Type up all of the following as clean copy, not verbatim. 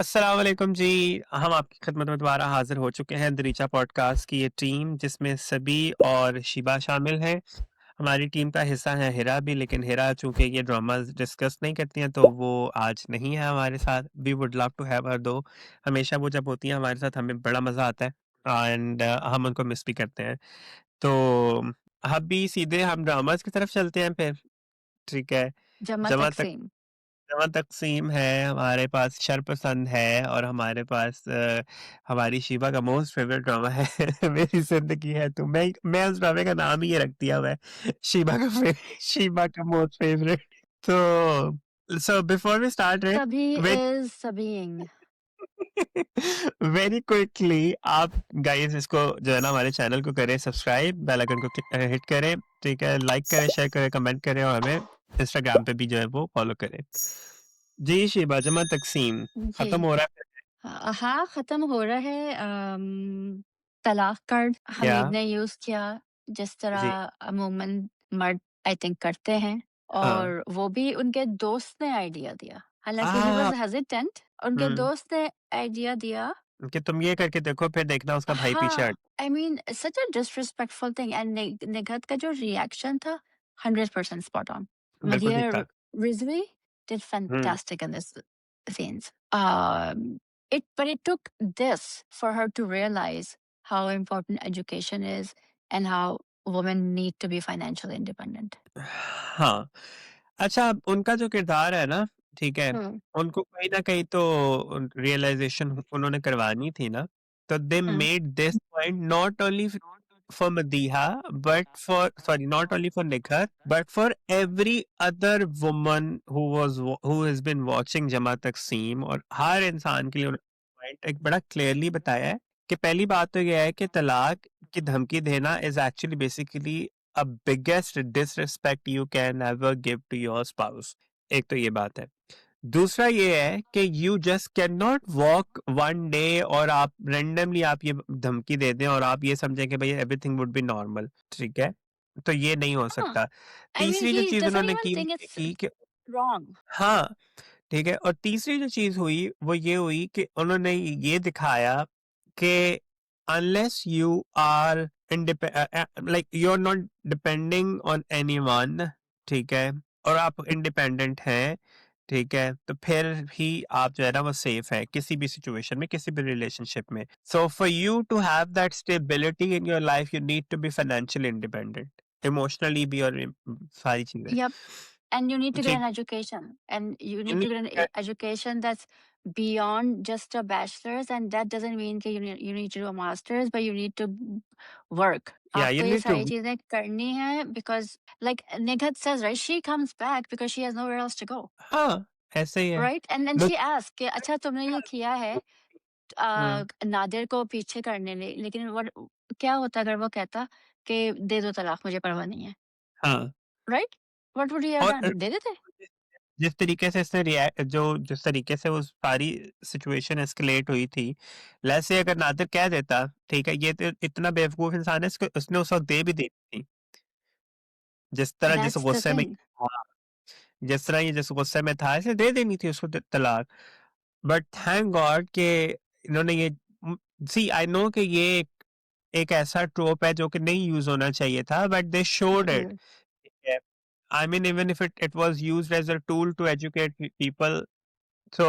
अस्सलाम वालेकुम जी। हम आपकी खिदमत में दोबारा हाज़िर हो चुके हैं दरीचा पॉडकास्ट की ये टीम जिसमें सभी और शिबा शामिल हैं। हमारी टीम का हिस्सा है हिरा भी, लेकिन हिरा चूँकि ये ड्रामाज़ डिस्कस नहीं करती हैं तो वो आज नहीं है हमारे साथ। We would love to have her दो। हमेशा वो जब होती हैं हमारे साथ हमें बड़ा मज़ा आता है एंड हम उनको मिस भी करते हैं। तो अभी सीधे हम ड्रामाज़ की तरफ चलते हैं फिर, ठीक है? जमा जहाँ तक तकसीम। जहाँ तक़सीम है, हमारे पास शरपसंद है और हमारे पास हमारी शिवा का मोस्ट फ़ेवरेट ड्रामा है मेरी ज़िंदगी है तू। मैं उस ड्रामे का नाम ही ये रख दिया हुआ है शिवा का मोस्ट फ़ेवरेट। तो so before we start it सभी विद इज़ सभीइंग। वेरी क्विकली आप गाइस इसको जो है ना हमारे चैनल को करें सब्सक्राइब, बेल आइकन को हिट करें, ठीक है? लाइक करें, शेयर करें, कमेंट करें और हमें इंस्टाग्राम पे भी जो है वो फॉलो करें। जी, शिबा जमा तक़सीम जी। खत्म हो रहा है हाँ, ख़त्म हो रहा है। तलाक कार्ड क्या? हमीद ने यूज़ किया, जिस तरह जी, अमूमन मर्द आई थिंक करते हैं, हाँ। और वो भी उनके दोस्त ने आइडिया दिया। हालाँकि ही आ, वाज़ हेज़िटेंट, उनके हुँ, दोस्त ने आइडिया दिया। कि तुम ये करके देखो फिर देखना उसका भाई पीछे हाँ, हट I mean such a disrespectful thing, and Nighat का जो रिएक्शन था 100% स्पॉट ऑन। बिल्कुल ठीक मदिया था। Rizvi did hmm. Fantastic in this scenes. But it took this for her to realize how important education is and how women need to be financially independent. हाँ, अच्छा उनका जो किरदार है ना, ठीक है? Hmm. उनको कहीं न कहीं तो रियलाइज़ेशन उन्होंने करवानी थी ना, तो they Hmm. Made this point not only for Madiha but for sorry not only for Nikhar but for every other woman who has been watching Jama Taqseem और हर इंसान के लिए उन्होंने पॉइंट एक बड़ा क्लियरली बताया है कि पहली बात तो ये है कि तलाक की धमकी देना is actually basically a biggest disrespect you can ever give to your spouse। एक तो ये बात है। दूसरा ये है कि you just can not walk one day और आप रैंडमली आप ये धमकी दे दें और आप ये समझें कि भाई एवरीथिंग वुड बी नॉर्मल, ठीक है? तो ये नहीं हो Huh. सकता। I mean, तीसरी जो he चीज़ doesn't उन्होंने even की think ये it's की कि wrong. हाँ, ठीक है और तीसरी जो चीज़ हुई वो ये हुई कि उन्होंने ये दिखाया कि unless you are like you are not depending on anyone, ठीक है? और आप इंडिपेंडेंट हैं, ठीक है? तो फिर ही आप जो है ना वो सेफ है किसी भी सिचुएशन में, किसी भी रिलेशनशिप में। So for you to have that stability in your life you need to be financially independent, emotionally भी और सारी चीज़ें। Yep. And you need to get ठीक an education, and you you need to need get an to education that's beyond just a bachelor's, and that doesn't mean that you need to do a master's, but you need to work. yeah, you आपको ये need सारी to चीजें करनी है, because like Nighat says, right, she comes back because she has nowhere else to go, हाँ, ऐसे ही है। right? And then look she asks कि अच्छा तुमने ये किया है हुँ, नादिर को पीछे करने लेकिन क्या होता अगर वो कहता कि दे दो तलाक, मुझे परवाह नहीं है, हाँ right? What would he have और done? दे देते। जिस तरीके से इसने जिस तरीके से वो सारी सिचुएशन एस्केलेट हुई थी, लेट्स से अगर नादिर कह देता, ठीक है, ये तो इतना बेवकूफ़ इंसान है इसको उसने उस वक़्त दे भी दी थी। जिस तरह जिस That's the गुस्से में thing. हाँ, जिस तरह ये जिस गुस्से में था ऐसे दे देनी थी उसको तलाक। बट थैंक गॉड कि इन्होंने ये सी आई नो कि ये एक ऐसा ट्रोप है जो कि नहीं यूज़ होना चाहिए था but they showed it. Mhm. Yeah. I mean, even if it was used as a tool to educate people, so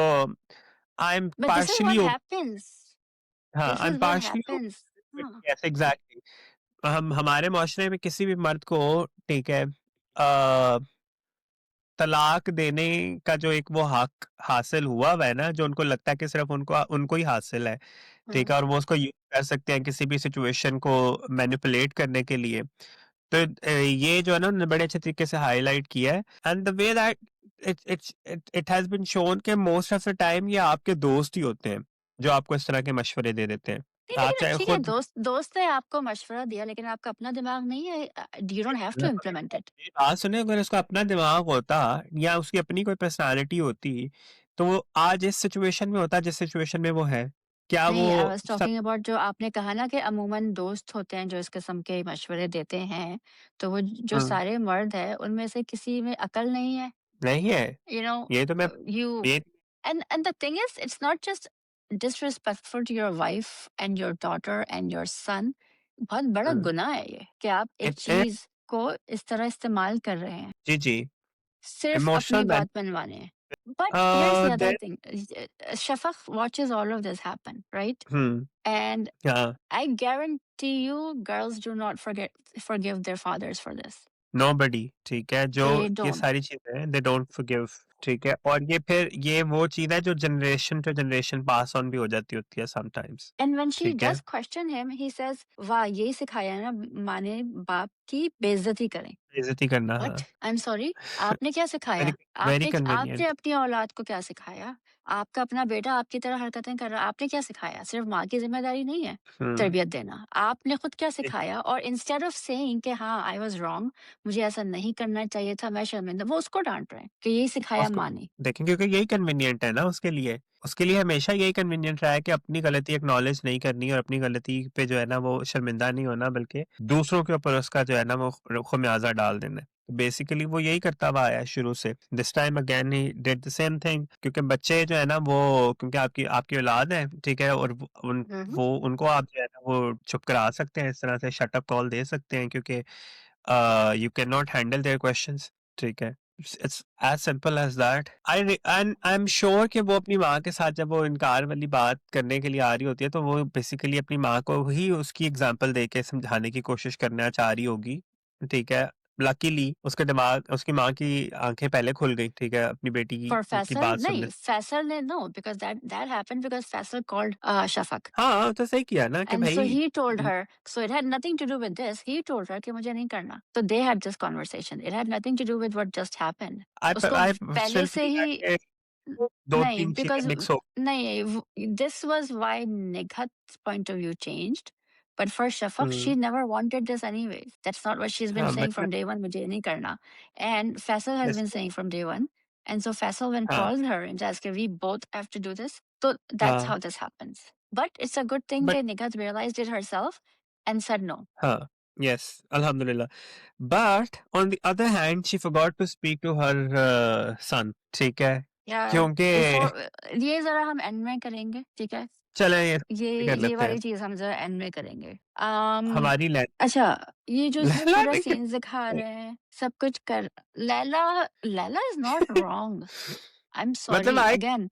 I'm But this is partially what okay. happens. हाँ, This I'm is what partially okay happens. with हाँ, yes, exactly. हम हमारे माशरे में किसी भी मर्द को ठीक है तलाक देने का जो एक वो हक हासिल हुआ हुआ है ना जो उनको लगता है कि सिर्फ उनको उनको ही हासिल है, ठीक हाँ। है? और वो उसको यूज़ कर सकते हैं किसी भी सिचुएशन को मैनिपुलेट करने के लिए। तो ये जो है ना उन्होंने बड़े अच्छे तरीके से हाइलाइट किया है and the way that it has been shown कि मोस्ट ऑफ द टाइम ये आपके दोस्त ही होते हैं, जो आपको इस तरह के मशवरे दे देते हैं। नहीं, आप लेकिन चाहे ठीक है, खुद दोस्त दोस्त ने आपको मशवरा दिया, लेकिन आपका अपना दिमाग नहीं है। You don't have to implement it. मेरी बात सुने अगर उसका अपना दिमाग होता या उसकी अपनी कोई पर्सनैलिटी होती, तो वो आज इस सिचुएशन में होता जिस सिचुएशन में वो है। क्या वो नहीं, आई वाज़ सब टॉकिंग अबाउट जो आपने कहा ना कि अमूमन दोस्त होते हैं जो इस किस्म के मशवरे देते हैं, तो वो जो हुँ, सारे मर्द हैं, उनमें से किसी में अक्ल नहीं है। नहीं है। यू नो ये तो मैं यू ये And the thing is, it's not just disrespectful to your wife and your daughter and your son. बहुत बड़ा हुँ, गुनाह है ये कि आप एक इट इज़ चीज को इस तरह इस्तेमाल कर रहे हैं जी, जी, सिर्फ अपनी इमोशनल बात मनवाने. But here's the बेन other then thing. Shafaq watches all of this happen, right? हुँ, And हाँ, I guarantee you, girls do not forgive their fathers for this. Nobody ठीक है, जो They ये don't. सारी चीज़ें हैं, दे डोंट फॉरगिव ठीक है, और ये फिर ये वो चीज़ है जो generation to generation pass on भी हो जाती होती है समटाइम्स, And when she ठीक है? does question him, he says, "वाह, यही सिखाया है ना माँ ने बाप की बेइज्जती करें." बेइज़्ज़ती करना, व्हाट? हाँ। आई एम सॉरी, आपने क्या वेरी सिखाया? वेरी आपने कन्वीनिएंट अपनी औलाद को क्या सिखाया? आपका अपना बेटा आपकी तरह हरकतें कर रहा है, आपने क्या सिखाया? सिर्फ माँ की ज़िम्मेदारी नहीं है हुँ, तरबियत देना। आपने खुद क्या जी, सिखाया? और इंस्टेड ऑफ सेइंग कि हाँ, आई वाज़ रॉन्ग, मुझे ऐसा नहीं करना चाहिए था, मैं शर्मिंदा, वो उसको डाँट रहे हैं कि यही सिखाया ऑफ़ कोर्स माँ ने। देखें क्योंकि यही कन्वीनिएंट है ना उसके लिए। उसके लिए हमेशा यही कन्वीनिएंट रहा है कि अपनी गलती एक्नॉलेज नहीं करनी और अपनी गलती पे जो है ना वो शर्मिंदा नहीं होना बल्कि दूसरों के ऊपर उसका जो है ना वो ख़मियाज़ा डाल देना है। बेसिकली वो यही करता हुआ आया है शुरू से। This time again he did the same thing क्योंकि बच्चे जो है ना वो क्योंकि आपकी आपकी औलाद है, ठीक है? और हुँ, हुँ। वो उनको आप जो है ना वो चुप करा सकते हैं, इस तरह से शट अप कॉल दे सकते हैं क्योंकि you cannot handle their questions ठीक है it's as simple as that and I'm sure कि वो अपनी माँ के साथ जब वो इनकार वाली बात करने के लिए आ रही होती है तो वो बेसिकली अपनी माँ को ही उसकी एग्जांपल दे के समझाने की कोशिश करना चाह रही होगी ठीक है लकीली उसके दिमाग उसकी माँ की आंखें पहले खुल गई ठीक है अपनी बेटी For की Faisal, बात सुनने नहीं, से Faisal ने no, because that happened because Faisal called Shafaq. हाँ तो सही किया ना कि And so भाई he told her, so it had nothing to do with this. He told her कि मुझे नहीं करना. So they had this conversation. It had nothing to do with what just happened. उसको I पहले still से feel that ही कि दो नहीं, तीन चीजें because मिक्स हो नहीं, this was why Nighat's point of view changed. But for Shafaq, hmm, she never wanted this anyways. That's not what she's been हाँ saying मतलब from day one, मुझे नहीं करना. And Faisal has yes, been saying from day one. And so Faisal when हाँ called her and asked, we both have to do this. So that's हाँ how this happens. But it's a good thing but that Nighat realized it herself and said no. हाँ, yes, Alhamdulillah. But on the other hand, she forgot to speak to her son. ठीक है? Yeah, क्योंकि before ये ज़रा हम and में करेंगे, ठीक है? चलें ये ये कर ये लेते हैं। वाली चीज़ हम ज़रा एंड में करेंगे। हमारी अच्छा, ये जो लैला पूरा ने सीन दिखा रहे हैं, सब कुछ कर Laila Laila is not wrong. I am मतलब सॉरी अगेन,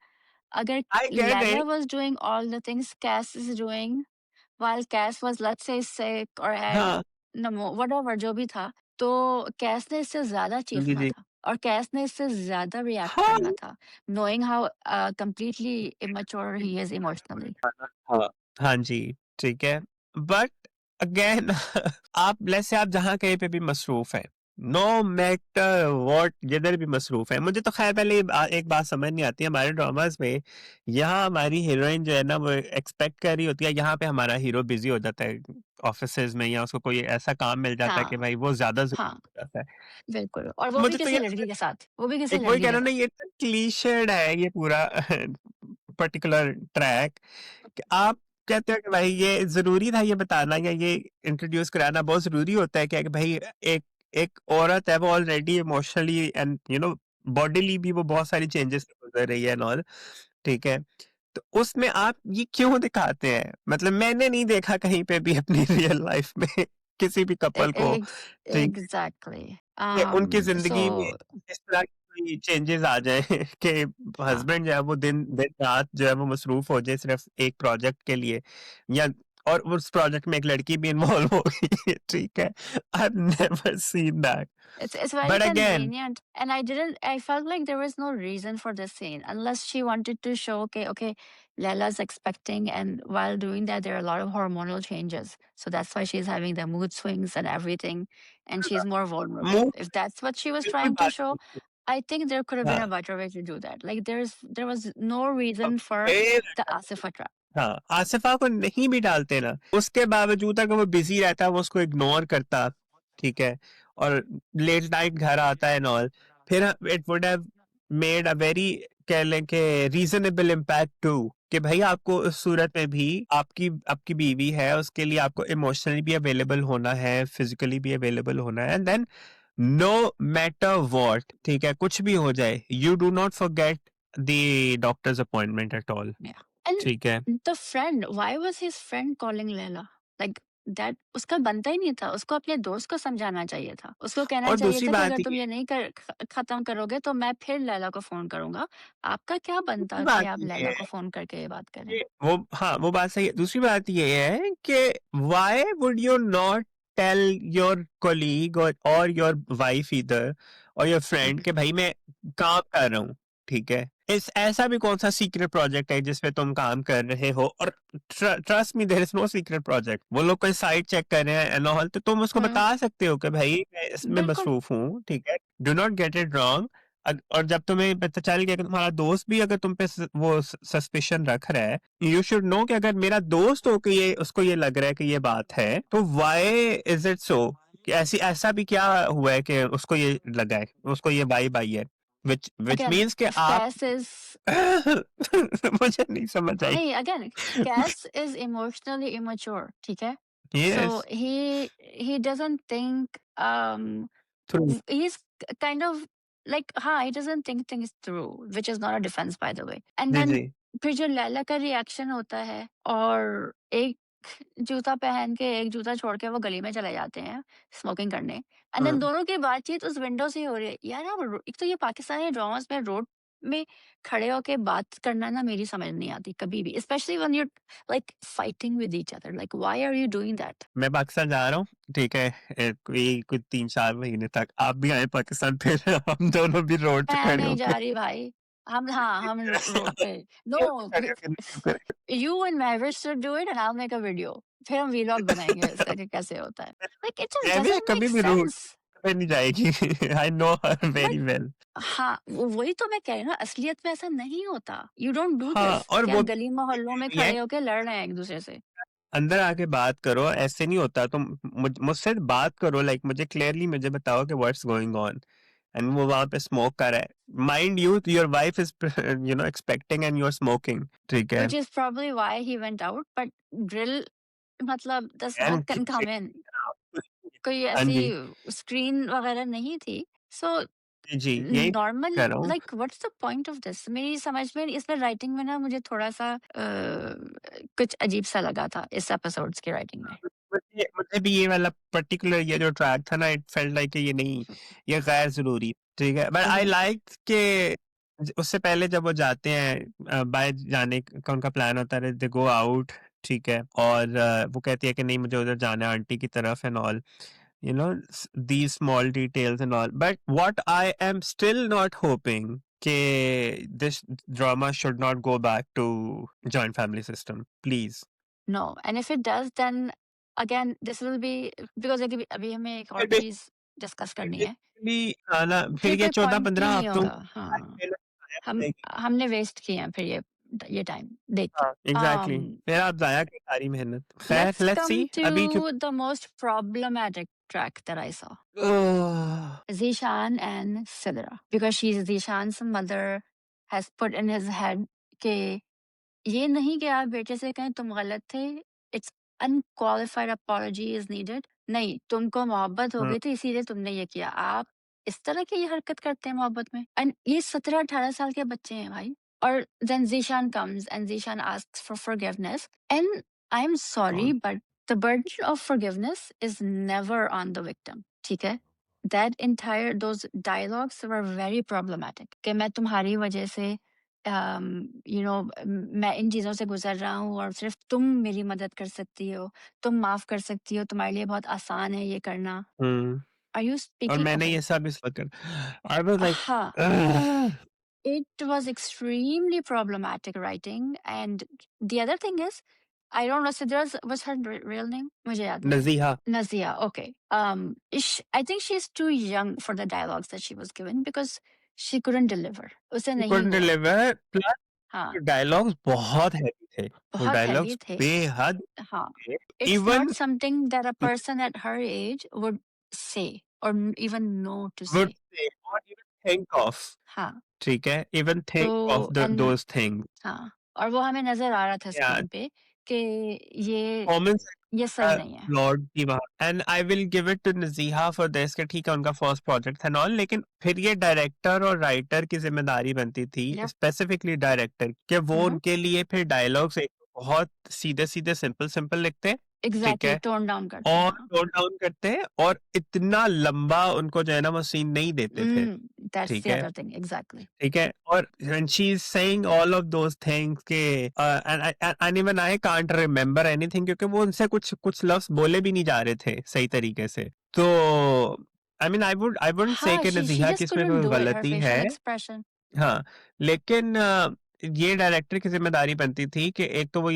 अगर I get Laila it. Was doing all the things Qais is doing while Qais was let's say sick और हैड हाँ, नमो व्हाटएवर जो भी था, तो कैस ने इससे ज़्यादा जी, चीखना जी। था और कैस ने इससे ज़्यादा रिएक्ट हाँ, करना था, knowing how completely immature he is emotionally. हाँ, हाँ जी, ठीक है। बट अगेन आप लेट्स से आप जहाँ कहीं पे भी मसरूफ़ हैं, नो मैटर व्हाट जिधर भी मसरूफ़ हैं। मुझे तो ख़ैर पहले एक बात समझ नहीं आती है हमारे ड्रामाज़ में, यहाँ हमारी हीरोइन जो है ना वो एक्सपेक्ट कर रही होती है, यहाँ पे हमारा हीरो बिज़ी हो जाता है ऑफ़िसेज़ में या उसको कोई ऐसा काम मिल जाता है कि हाँ, भाई वो ज़्यादा ज़रूरी हाँ। हो जाता है। बिल्कुल, और वो भी मुझे तो किसी ये लड़की के साथ, वो भी किसी एक वही लड़की कह के रहा हूँ ना साथ। ये क्लीशेड है ये पूरा पर्टिकुलर ट्रैक कि आप कहते हो कि भाई ये ज़रूरी था ये बताना या ये इंट्रोड्यूस कराना बहुत ज़रूरी होता है क्या कि भाई एक एक औरत है वो ऑलरेडी इमोशनली एंड बॉडीली भी वो बहुत सारी चेंजेस से गुजर रही है एंड ऑल, ठीक है? तो उसमें आप ये क्यों दिखाते हैं? मतलब मैंने नहीं देखा कहीं पे भी अपनी रियल लाइफ में किसी भी ए कपल को, एग्ज़ ठीक एग्ज़ैक्टली। कि उनकी सो ज़िंदगी में इस तरह की कोई चेंजेस आ जाएँ कि हाँ, हस्बैंड जो है वो दिन-रात जो है वो मसरूफ़ हो जाए सिर्फ़ एक प्रोजेक्ट के लिए या और उस प्रोजेक्ट में एक लड़की भी इन्वॉल्व हो गई है, ठीक है? I have never seen that it's very but again convenient, and I felt like there was no reason for this scene unless she wanted to show, okay, Laila's expecting, and while doing that, there are a lot of hormonal changes. So that's why she's having the mood swings and everything, and she's more vulnerable. मुँह If that's what she was बिल्कुल trying to बात show, नहीं I think there could have been हाँ, a better way to do that. Like there was no reason for फिर the Asifa trap. हाँ, आसिफ़ा को नहीं भी डालते ना, उसके बावजूद अगर वो बिज़ी रहता, वो उसको इग्नोर करता, ठीक है? और लेट नाइट घर आता है एंड ऑल, फिर it would have made a very कह लें कि रीज़नेबल इम्पैक्ट टू कि भई आपको उस सूरत में भी आपकी आपकी बीवी है, उसके लिए आपको इमोशनली भी अवेलेबल होना है, फिज़िकली भी अवेलेबल होना है and then no matter what ठीक है? कुछ भी हो जाए, you do not forget the doctor's appointment at all. Yeah. And ठीक है? the friend, why was his friend calling Leila? Like that उसका बनता ही नहीं था। उसको अपने दोस्त को समझाना चाहिए था। उसको कहना और चाहिए दूसरी था कि बात अगर तुम ये ये नहीं खत्म करोगे तो मैं फिर लैला को फ़ोन करूँगा। आपका क्या दूसरी बनता कि बात आप ये लैला है को फ़ोन करके ये बात करें? कि वो हाँ, वो बात सही है। दूसरी बात ये है कि why would you not tell your colleague or your wife either or your हुँ, फ्रेंड हुँ। कि भाई मैं काम कर रहा हूँ, ठीक है? इस ऐसा भी कौन-सा सीक्रेट प्रोजेक्ट है जिसमें तुम काम कर रहे हो और trust me there is no secret project. वो लोग कोई साइट चेक कर रहे हैं एंड ऑल तो तुम उसको हुँ, बता सकते हो कि भाई मैं इसमें बिल्कुल। मसरूफ हूँ, ठीक है? Do not get it wrong और जब तुम्हें पता चल गया कि तुम्हारा दोस्त भी अगर तुम पे वो सस्पिशन रख रहा है यू शुड नो कि अगर मेरा दोस्त हो कि ये उसको ये लग रहा है कि ये बात है तो व्हाई इज इट सो कि ऐसा भी क्या हुआ है कि उसको ये लगा है उसको ये वाइब आई है which अगेन means कि आप कैस इज़ मुझे नहीं समझ आई नहीं again case is emotionally immature, ठीक है? So yes he doesn't think through he's kind of like हाँ he doesn't think things through which is not a defense by the way and जी then जी फिर जो लैला का रिएक्शन होता है और एक जूता पहन के एक जूता छोड़ के वो गली में चले जाते हैं स्मोकिंग करने एंड देन हाँ दोनों की बातचीत उस विंडो से ही हो रही है यार आप एक तो ये पाकिस्तानी ड्रामास में रोड में खड़े होके बात करना ना मेरी समझ नहीं आती कभी भी specially when you like fighting with each other like why are you doing that मैं पाकिस्तान जा रहा हूँ ठीक है कोई 3-4 महीने तक आप भी आए पाकिस्तान फिर हम दोनों भी रोड पे मैं खड़े नहीं जा होंगे रही भाई हम हाँ हम रोड पे no you and Maverick should do it and I'll make a video फिर हम vlog बनाएंगे इसका कि कैसे होता है like it just मैं भी doesn't कभी make भी रूट sense पे नहीं जाएगी I know her like very well हाँ वही तो मैं कह रही हूँ ना असलियत में ऐसा नहीं होता you don't do हाँ this और कि वो आप गली मोहल्लों में भी है खड़े होके लड़ रहे हैं एक दूसरे से अंदर आके बात करो ऐसे नहीं होता तुम मुझसे बात करो लाइक मुझे क्लियरली मुझे बताओ कि व्हाट्स गोइंग ऑन एंड वो वहां पे स्मोक कर रहा है mind you your wife is you know expecting and you are smoking ठीक है which is probably why he went out but drill मतलब the smoke and can come in कोई हाँ ऐसी जी स्क्रीन वगैरह नहीं थी सो जी जी यही नॉर्मल कह रहा हूँ like what's the point of this मेरी समझ में इसमें राइटिंग में ना मुझे थोड़ा सा कुछ अजीब सा लगा था इस एपिसोड्स की राइटिंग में मुझे भी ये वाला पर्टिकुलर ये जो ट्रैक था ना इट फेल्ट लाइक ये नहीं ये गैर जरूरी ठीक है बट आई हम्म, लाइक के उससे पहले जब वो जाते हैं बाय जाने का उनका प्लान होता है दे गो आउट ठीक है और वो कहती है कि नहीं मुझे उधर जाना है आंटी की तरफ and all you know these small details and all but what I am still not hoping ke this drama should not go back to joint family system please no and if it does then again this will be because अभी अभी हमें एक और फिर चीज discuss करनी है basically ना फिर फिर ये कोई पॉइंट ही 14-15 नहीं हफ्तों होगा हाँ हम जाएगी हमने वेस्ट किए हैं फिर ये टाइम देख के हाँ एग्जैक्टली फिर आप जाया की सारी मेहनत खैर let's लेट्स सी come अभी to the most problematic track that I saw क्यों Zishan and Sidra because she's Zishan's mother has put in his head कि ये नहीं कि आप बेटे से कहें तुम गलत थे it's unqualified apology is needed नहीं तुमको मोहब्बत हो गई थी इसीलिए तुमने ये किया आप इस तरह की ये हरकत करते हैं मोहब्बत में एंड ये 17-18 साल के बच्चे हैं भाई और then Zeeshan comes and Zeeshan asks for forgiveness and I am sorry but the burden of forgiveness is never on the victim ठीक है that entire those dialogues were very problematic कि मैं तुम्हारी वजह से यू नो मैं इन चीज़ों से गुज़र रहा हूँ और सिर्फ़ तुम मेरी मदद कर सकती हो, तुम माफ़ कर सकती हो, तुम्हारे लिए बहुत आसान है ये करना। आर यू और स्पीकिंग मैंने ओके ये सब इस वक्त आई वाज लाइक हाँ, it was extremely problematic writing and the other thing is I don't know Sidra's was her real name? मुझे याद नहीं है। नजीहा Nazia, okay. I think she's too young for the dialogues that she was given because she couldn't deliver. उसे नहीं couldn't हुआ। deliver हाँ, dialogues बहुत heavy थे वो बहुत हेवी डायलॉग्स थे। बेहद हाँ, थे it's not even something that a person at her age would say or even know to would say. से और इवन थिंक ऑफ हाँ, ठीक है इवन थिंक ऑफ तो एंड दोस थिंग्स हाँ, और वो हमें नज़र आ रहा था या स्क्रीन पे कि ये परफॉर्मेंस ये सही नहीं है। लॉर्ड की बात, and I will give it to Najiha for this कि ठीक है उनका फर्स्ट प्रोजेक्ट था नॉन, लेकिन फिर ये डायरेक्टर और राइटर की जिम्मेदारी बनती थी, Yep. स्पेसिफिकली डायरेक्टर, कि वो Mhm. उनके लिए फिर डायलॉग्स एक बहुत सीधे सीधे सिंपल सिंपल लिखते, ठीक एग्जैक्टली है, टोन डाउन करते हैं, और हाँ। टोन डाउन करते हैं, और इतना लंबा उनको जो है ना वो सीन नहीं देते थे, दैट्स ठीक द है, अदर थिंग, एग्जैक्टली। ठीक है, और when she's saying all of those things के and even I can't remember anything, क्योंकि वो उनसे कुछ कुछ लफ्ज बोले भी नहीं जा रहे थे सही तरीके से, तो I mean I wouldn't say हाँ, कि she नजीहा की just इसमें couldn't कोई do it, her गलती है, facial expression। हाँ, लेकिन ये डायरेक्टर की जिम्मेदारी बनती थी कि एक तो वो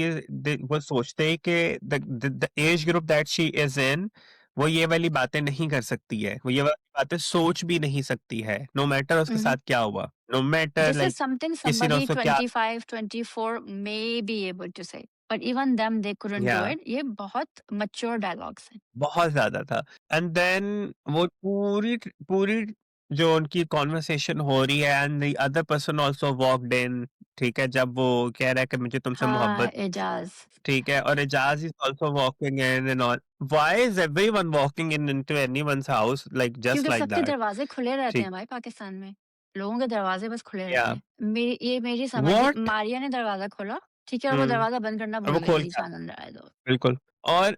वो सोचते हैं कि the age group that she is in, वो ये वाली बातें नहीं कर सकती है, वो ये वाली बातें सोच भी नहीं सकती है, नो मैटर उसके साथ क्या हुआ, no matter This is like something किसी ने somebody उसको क्या, 25, 24 may be able to say, but even them they couldn't या do it। ये बहुत mature dialogues हैं। बहुत ज्यादा था, एंड देन वो पूरी पूरी जो उनकी कॉन्वर्सेशन हो रही है, and the other person also walked in, ठीक है, जब वो कह रहा है कि मुझे तुमसे हाँ, मोहब्बत, एजाज। ठीक है, और Ejaz is also walking in and all, why is everyone walking in into anyone's house like just क्योंकि लाइक सबके दैट, दरवाजे खुले रहते ठीक, हैं भाई पाकिस्तान में। लोगों के दरवाजे बस खुले या रहते हैं। मेरी समझ है, व्हाट, मारिया ने दरवाजा खोला, ठीक है, और वो हम्म, दरवाजा बंद करना और वो भूल गई खोल थी, के आ, जान अंदर आए तो। बिल्कुल, और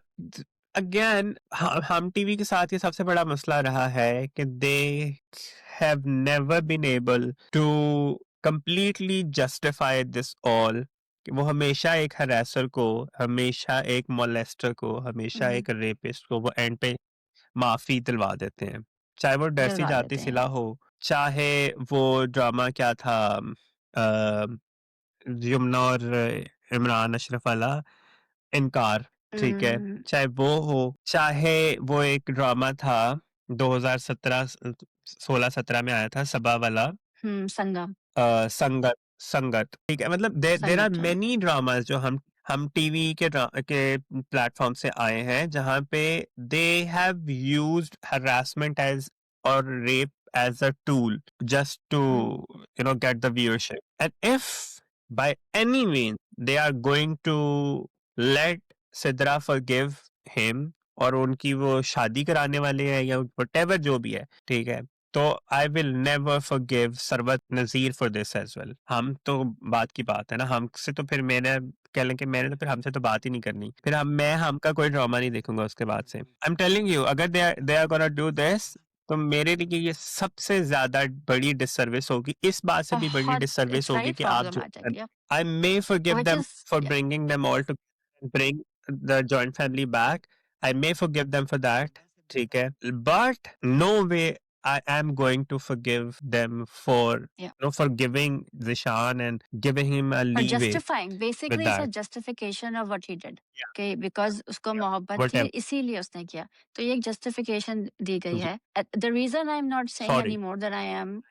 अगेन हम टीवी के साथ ये सबसे बड़ा मसला रहा है कि they have never been able to completely justify this all, कि वो हमेशा एक हरासर को, हमेशा एक मोलेस्टर को, हमेशा हम्म, एक रेपिस्ट को वो एंड पे माफी दिलवा देते हैं, चाहे वो डरती दिलवा जाती देते सिला हैं। हो, चाहे वो ड्रामा क्या था, यमुना और इमरान अशरफ वाला इनकार, ठीक है, हम्म, चाहे वो हो, चाहे वो एक ड्रामा था 2017 16-17 में आया था सबा वाला, संगम। संगत, संगत, ठीक है, मतलब देयर आर संगठन। मेनी ड्रामास जो हम टीवी के प्लेटफॉर्म से आए हैं, जहां पे they have used harassment as और rape as a tool just to get the viewership, and if by any means they are going to let Sidra forgive him और उनकी वो शादी कराने वाले हैं या whatever जो भी है, ठीक है, तो I will never forgive Sarwat Nazir for this as well, हम तो बात की बात है ना, हमसे तो फिर मैंने कह लें कि मैंने तो फिर हमसे तो बात ही नहीं करनी, फिर मैं हमका कोई ड्रामा नहीं देखूंगा उसके बाद से, आई एम टेलिंग यू, अगर they are gonna do this, तो मेरे लिए ये सबसे ज्यादा बड़ी डिससर्विस होगी, इस बात से भी बड़ी बहुत, डिससर्विस इट्स होगी वेरी कि आप जो, प्रॉब्लमेटिक, या I may forgive which them is, for या bringing them all to bring the joint family back, I may forgive them for that, ठीक है, but no way I am going to forgive them for या for giving Zishan and giving him a और leeway justifying, with basically it's a that. Justification of what he did, Yeah, कि because उसको yeah, मोहब्बत थी whatever. इसीलिए उसने किया। तो ये एक जस्टिफिकेशन दी गई Yeah, है। The reason I am not saying any sorry. More than I am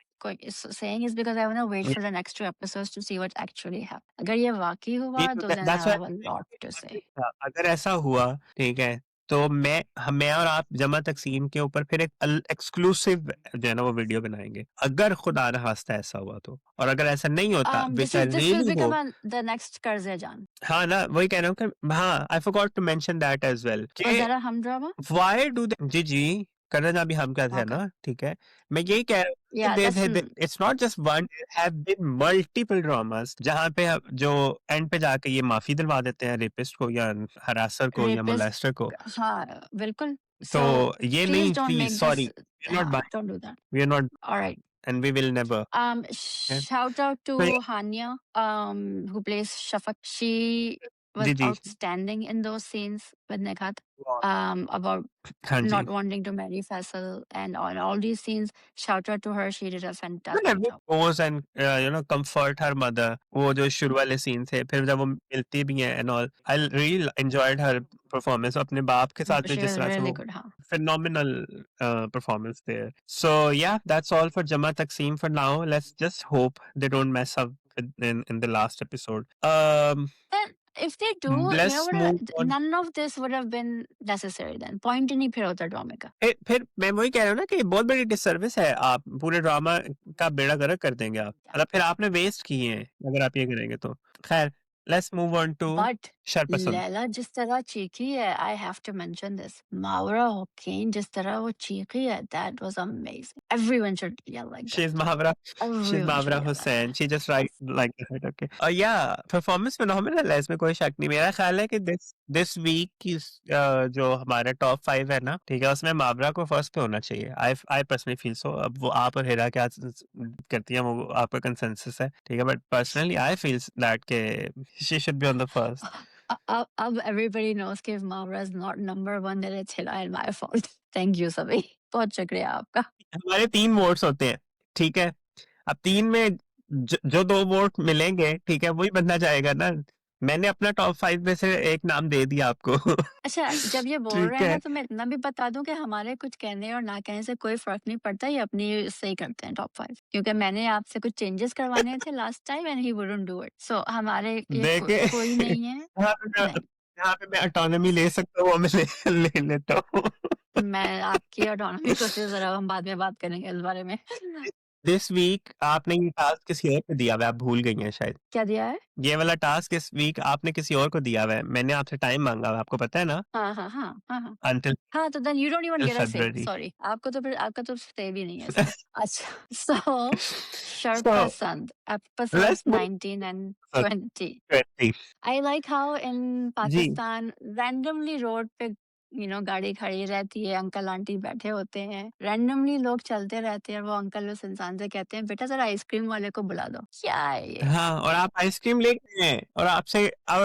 saying is because I want to wait Yeah, for the next 2 episodes to see what actually happened। अगर ये वाकई हुआ me too. तो then I That's why have a lot to say। अगर ऐसा हुआ, ठीक है, तो मैं और आप जमा तकसीम के ऊपर फिर एक एक्सक्लूसिव जो है ना वो वीडियो बनाएंगे, अगर खुदा न खास्ता ऐसा हुआ तो, और अगर ऐसा नहीं होता This which I is this will really become hope, the next कर्ज़े जान। हाँ ना, वही कह रहा हूँ कि हाँ, I forgot to mention that as well Was कि that a hum drama? Why do they, जी जी, करना भी हम क्या थे Okay, ना, ठीक है, मैं यही कह रहा हूँ कि yeah, that's it's not just one, have been multiple dramas जहाँ पे जो एंड पे जाके ये माफी दिलवा देते हैं रेपिस्ट को या हरासर को या rapist। मोलेस्टर को, हाँ, बिल्कुल। तो So ये please नहीं, don't please make sorry, this, we are not हाँ, buying, don't do that। We are not, All right। And we will never, Shout out to तो ये, Hania, who plays Shafak। She ji was ji, outstanding in those scenes with Nikhat, about हाँ जी, not wanting to marry Faisal and on all these scenes. Shout out to her. She did a fantastic वो job। goes and comfort her mother, वो जो शुरू वाले scene थे, फिर जब वो मिलती भी हैं and all, I really enjoyed her performance, अपने बाप के साथ भी She जिस was तरह से really वो good, huh? phenomenal performance there. So yeah, that's all for Jama Takseem for now. Let's just hope they don't mess up in the last episode. Then if they do, you know Let's what? move on. None of this would have been necessary then। Point ही नहीं फिर होता ड्रामे का। फिर मैं वही कह रहा हूँ ना कि बहुत बड़ी डिससर्विस है, आप पूरे ड्रामा का बेड़ा गर्क कर देंगे आप, Yeah। मतलब फिर आपने वेस्ट किए हैं अगर आप ये करेंगे तो, खैर, let's move on to but Sharpasand. Laila जिस तरह चीखी है, I have to mention this, Mawra Hussain जिस तरह वो चीखी है, that was amazing, everyone should yell like She's that, Mahavra. She's everyone should Mahavra yell like Hussain. that. She just write Yes. like that. Okay. Yeah, performance phenomenal है, इसमें कोई शक नहीं। मेरा ख्याल है कि this week की जो हमारा टॉप 5 है ना, ठीक है, उसमें मावरा को फर्स्ट पे होना चाहिए। I personally feel so। अब वो आप और हिरा क्या करती हैं, वो आपका कंसेंसस है, ठीक है, but personally I feel that के she should be on the first। अब everybody knows कि if Mavra is not number one, then it's Hira and my fault. Thank you सभी, बहुत शुक्रिया आपका। हमारे 3 वोट्स होते हैं, ठीक है? अब 3 में जो 2 वोट मिलेंगे, ठीक है, वही बंदा जाएगा ना। मैंने अपना टॉप 5 में से एक नाम दे दिया आपको। अच्छा, जब ये बोल ठीक रहे हैं ना, है। तो मैं इतना भी बता दूं कि हमारे कुछ कहने और ना कहने से कोई फर्क नहीं पड़ता, ये अपनी से ही करते हैं टॉप 5, क्योंकि मैंने आपसे कुछ चेंजेस करवाने थे last time and he wouldn't do it, so हमारे ये देखिए कोई नहीं है। नहीं, जहाँ पे मैं ऑटोनॉमी ले सकता हूँ, वो मैं ले लेता हूँ। मैं आपकी ऑटोनॉमी को से जरा हम बाद में बात करेंगे इस बारे में। दिस वीक आपने ये टास्क किसी और को दिया हुआ है, आप भूल गई हैं शायद। क्या दिया है? ये वाला टास्क इस वीक आपने किसी और को दिया हुआ है। मैंने आपसे टाइम माँगा हुआ है, आपको पता है ना? हाँ, हाँ, हाँ, हाँ, हाँ। अंटिल हाँ, तो then you don't even get a say, February। Sorry, आपको तो फिर आपका तो से भी नहीं है इसमें। अच्छा, सो So Sharpasand, episodes let's move 19 and on 20. 20। I like how in जी। Pakistan randomly रोड पे गाड़ी खड़ी रहती है, अंकल आंटी बैठे होते हैं, रैंडमली लोग चलते रहते हैं और वो अंकल उस इंसान से कहते हैं, बेटा जरा आइसक्रीम वाले को बुला दो। क्या है ये? हाँ, और आप आइसक्रीम ले गए हैं और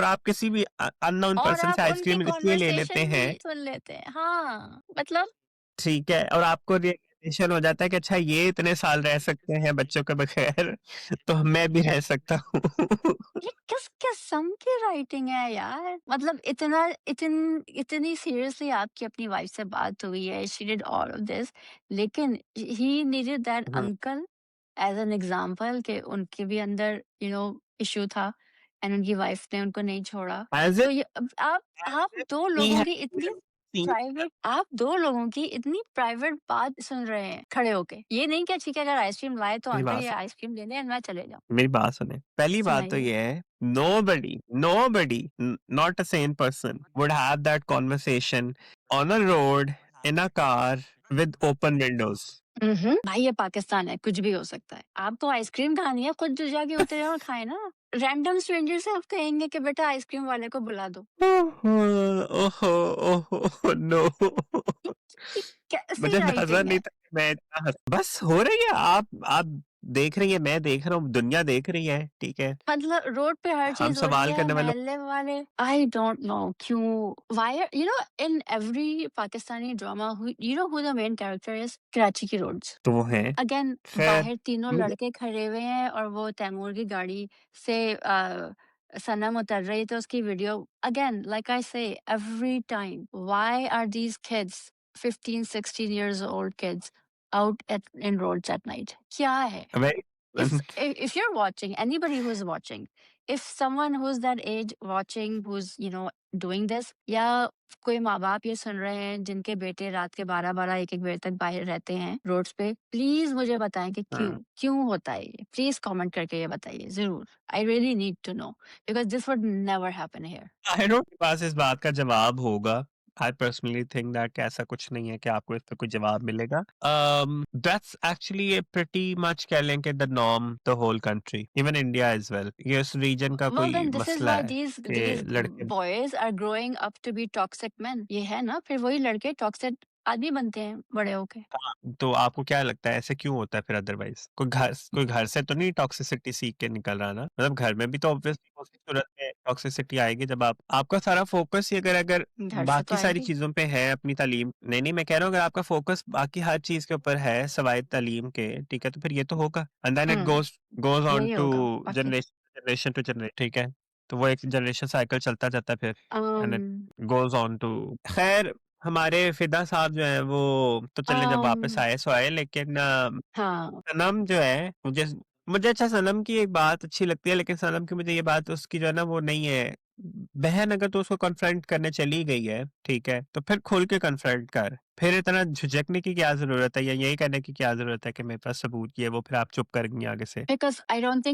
आप किसी भी अननोन और पर्सन से आप उनकी आइसक्रीम इसलिए ले लेते कॉन्वर्सेशन भी हैं, सुन लेते हैं। हाँ, मतलब ठीक है, और आपको रियलाइजेशन हो जाता है कि अच्छा ये इतने साल रह सकते हैं बच्चों के बगैर, तो मैं भी रह सकता हूँ। ये किस किस्म की राइटिंग है यार, मतलब इतनी सीरियसली आपकी अपनी वाइफ से बात हुई है, she did all of this, लेकिन ही नीडेड दैट हाँ, अंकल एज एन एग्जाम्पल कि उनके भी अंदर इशू था एंड उनकी वाइफ ने उनको नहीं छोड़ा। एज तो इफ ये आप एज इफ दो ही लोगों हैज की इतनी सीन। प्राइवेट आप दो लोगों की इतनी प्राइवेट बात सुन रहे हैं खड़े होके, ये नहीं क्या ठीक है अगर आइसक्रीम लाए तो मेरी अंकल बात ये आइसक्रीम ले लें and मैं चले जाऊं। मेरी बात सुने। पहली बात तो सुनाइए। ये है, nobody, not a sane person would have that conversation on a road in a car with open windows। भाई ये पाकिस्तान है, कुछ भी हो सकता है। आपको आइसक्रीम खानी है, खुद जाके उतरे और खाएं ना। रैंडम स्ट्रेंजर से आप कहेंगे कि बेटा आइसक्रीम वाले को बुला दो। ओहो, ओहो, नो। ये ये कैसी मुझे अंदाजा राइटिंग नहीं है? था कि मैं इतना बस हो रही है, आप देख रही हैं, मैं देख रहा हूँ, दुनिया देख रही है, ठीक है। मतलब रोड पे हर हम चीज हो रही सवाल है, करने वालों मोहल्ले वाले आई डोंट नो क्यों why in every Pakistani drama who the main character is Karachi की रोड्स। तो वो हैं। अगेन खैर बाहर तीनों मुझे लड़के खड़े हुए हैं और वो तैमूर की गाड़ी से सनम उतर रही तो उसकी video again like I say every time why are these kids 15-16 years old kids out in roads at night? क्या है? very If you're watching, anybody who's watching, if someone who's that age watching, who's doing this, या कोई माँ बाप ये सुन रहे हैं जिनके बेटे रात के 12-12 1-1 बजे तक बाहर रहते हैं रोड्स पे, प्लीज मुझे बताएं कि क्यों हाँ। क्यों होता है ये, प्लीज कमेंट करके ये बताइए जरूर। I really need to know because this would never happen here. I don't के पास इस बात का जवाब होगा। आई पर्सनली थिंक दैट ऐसा कुछ नहीं है कि आपको इस पे कोई जवाब मिलेगा। That's actually a pretty much कह लें कि the norm the whole country, even India as well. ये उस रीजन का Well, कोई then this is मसला why है these कि लड़के boys are growing up to be toxic men. ये है ना, फिर वही लड़के टॉक्सिक आदमी बनते हैं बड़े होके। हाँ, तो आपको क्या लगता है ऐसे क्यों होता है फिर अदरवाइज? कोई घर से तो नहीं टॉक्सिसिटी सीख के निकल रहा ना? मतलब घर में भी तो ऑब्वियसली उसी सूरत में टॉक्सिसिटी आएगी जब आपका सारा फोकस ही अगर अगर घर से तो बाकी सारी आएगी। चीज़ों पे है, अपनी तालीम नहीं, मैं कह रहा हूँ अगर आपका फोकस बाकी हर चीज़ के ऊपर है सिवाय तालीम के, ठीक है? तो फिर ये तो होगा and then it goes on यही टू होगा बाकी। जनरेशन टू जनरेशन, ठीक है? तो वो एक जनरेशन साइकिल चलता जाता है फिर and it um, goes on to खैर हमारे फिदा साहब जो हैं वो तो चलें जब वापस um, आए सो आए, लेकिन हाँ सनम जो है मुझे मुझे अच्छा सनम की एक बात अच्छी लगती है, लेकिन सनम की मुझे ये बात उसकी जो है ना वो नहीं है। बहन अगर तो उसको कन्फ्रंट करने चली गई है, ठीक है? तो फिर खुल के कन्फ्रंट कर। फिर इतना झुझकने की क्या ज़रूरत है या यही कहने की क्या ज़रूरत है कि मेरे पास सबूत ये वो फिर आप चुप कर गई आगे से? Because I don't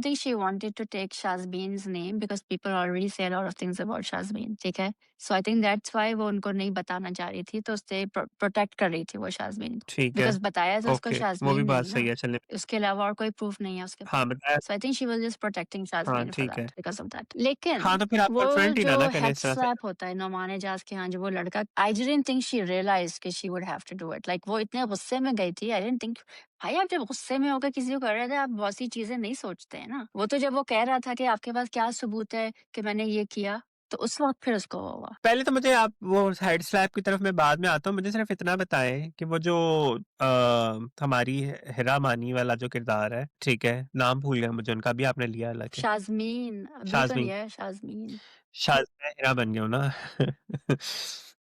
think she wanted to take Shazbeen's name because people already say a lot of things about Shazbeen, ठीक है? So I think that's why वो उनको नहीं बताना चाह रही थी, तो उससे प्रोटेक्ट कर रही थी वो Shazbeen को। ठीक है, बिकॉज़ बताया तो उसको ओके, वो भी Shazbeen बात नहीं सही ना, है चलें। उसके अलावा और कोई प्रूफ नहीं है उसके हाँ, पास। बताया So I think she was just protecting हाँ, Shazbeen for ठीक है। that, because of that. लेकिन हाँ, तो फिर आप वो कन्फ्रंट ही जो ना करें हेड इस तरह से। स्लैप होता है नोमान एजाज के यहाँ, जो वो लड़का, I didn't think she realized कि she would have to do it. Like वो इतने गुस्से में गई थी, I didn't think। भाई आप जब गुस्से में होकर किसी को कर रहे थे, आप बहुत सी चीजें नहीं सोचते हैं ना। वो तो जब वो कह रहा था कि आपके पास क्या सबूत है कि मैंने ये किया, तो उस वक्त फिर उसको वो हुआ। पहले तो मुझे आप वो हेड स्लैप की तरफ मैं बाद में आता हूँ, मुझे सिर्फ इतना बताएँ कि वो जो हमारी हिरा मानी वाला जो किरदार है, ठीक है, नाम भूल गया मुझे उनका, अभी आपने लिया हालाँकि। शाज़मीन, अभी तो शाज़मीन। लिया है शाज़मीन। शायद मैं हिरा बन गया हूँ ना।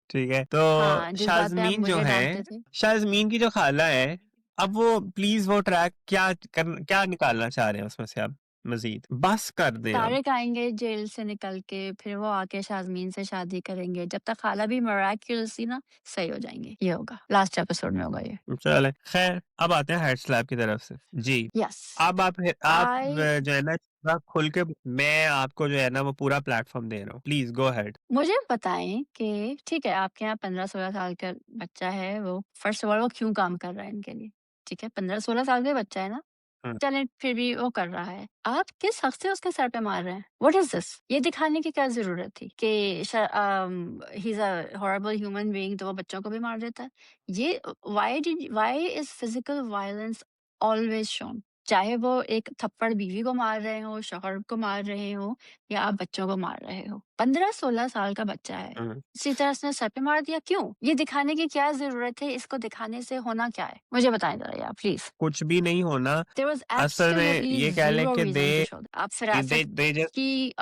ठीक है, तो हाँ, जिस बात पे आप शाज़मीन जो मुझे है, डाँटते थे। शाज़मीन की जो खाला है, अब वो प्लीज़ वो ट्रैक क्या निकालना चाह रहे हैं उसमें से आप मज़ीद? बस कर दें अब। तारिक आएँगे जेल से निकल के, फिर वो आके शाज़मीन से शादी करेंगे, जब तक खाला भी मिराक्युलसली ना सही हो जाएँगी। ये होगा, लास्ट एपिसोड में होगा ये। चलें, खैर अब आते हैं हेड स्लैप की तरफ से। जी, यस, अब आप आई जो है ना थोड़ा खुल के मैं आपको जो है ना वो पूरा प्लेटफ़ॉर्म दे रहा हूँ। Please go ahead. मुझे बताएँ कि ठीक है, आपके यहाँ 15-16 साल का बच्चा है, वो फर्स्ट ऑफ ऑल वो क्यों काम कर रहा है इनके लिए? ठीक है, 15-16 साल का ही बच्चा है ना? हुँ, चलें फिर भी वो कर रहा है। आप किस हक से उसके सर पे मार रहे हैं? What is this? ये दिखाने की क्या ज़रूरत थी कि he is a horrible human being, तो वो बच्चों को भी मार देता है। ये why is physical violence always shown? चाहे वो एक थप्पड़ बीवी को मार रहे हों, शौहर को मार रहे हों या आप बच्चों को मार रहे हो। 15-16 साल का बच्चा है। हुँ। इसी तरह उसने सर पे मार दिया, क्यों? ये दिखाने की क्या ज़रूरत है? इसको दिखाने से होना क्या है? मुझे बताएँ ज़रा यार प्लीज़। कुछ भी नहीं होना, There was असल में absolutely ये कह लें ज़ीरो कि रीज़न टू शो दैट। आप फिरासत दे जस्ट की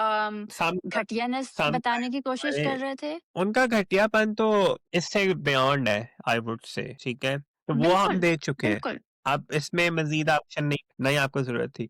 सम घटियानेस बताने की कोशिश अरे, कर रहे थे? उनका घटियापन तो इससे बियॉन्ड है आई वुड से, ठीक है? तो वो हम बिल्कुल, देख चुके हैं। बिल्कुल। अब इसमें मज़ीद ऑप्शन नहीं आपको ज़रूरत थी।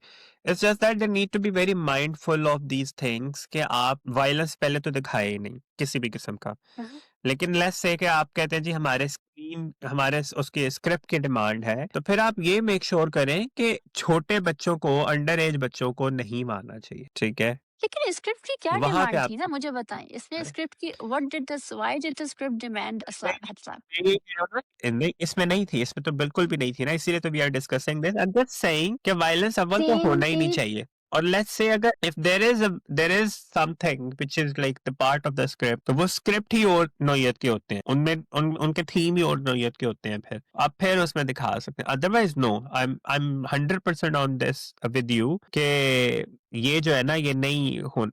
It's just that they need to be very mindful of these things कि आप वायलेंस पहले तो दिखाए ही नहीं, किसी भी किस्म का। हाँ। लेकिन लेट्स से कि आप कहते हैं जी हमारे उसके स्क्रिप्ट की डिमांड है, तो फिर आप ये मेक श्योर करें कि छोटे बच्चों को, अंडर एज बच्चों को नहीं मारना चाहिए, ठीक है? लेकिन स्क्रिप्ट की क्या वहाँ पे डिमांड आप थी ना, मुझे बताएँ? इसने स्क्रिप्ट की why did the script demand a slap, head slap? नहीं, नहीं, इसमें नहीं थी, इसमें तो बिल्कुल भी नहीं थी ना, इसीलिए तो we are discussing this. I am just saying कि वायलेंस अव्वल तो सेम होना ही नहीं चीज़। चाहिए। और लेट्स से अगर if there is something which is like the part of the script, तो वो स्क्रिप्ट ही और नौइयत के होते हैं, उनके थीम ही और नौइयत के होते हैं। फिर आप फिर उसमें दिखा सकते हैं, otherwise no. I am 100% on this with you कि ये जो है ना ये नहीं हो,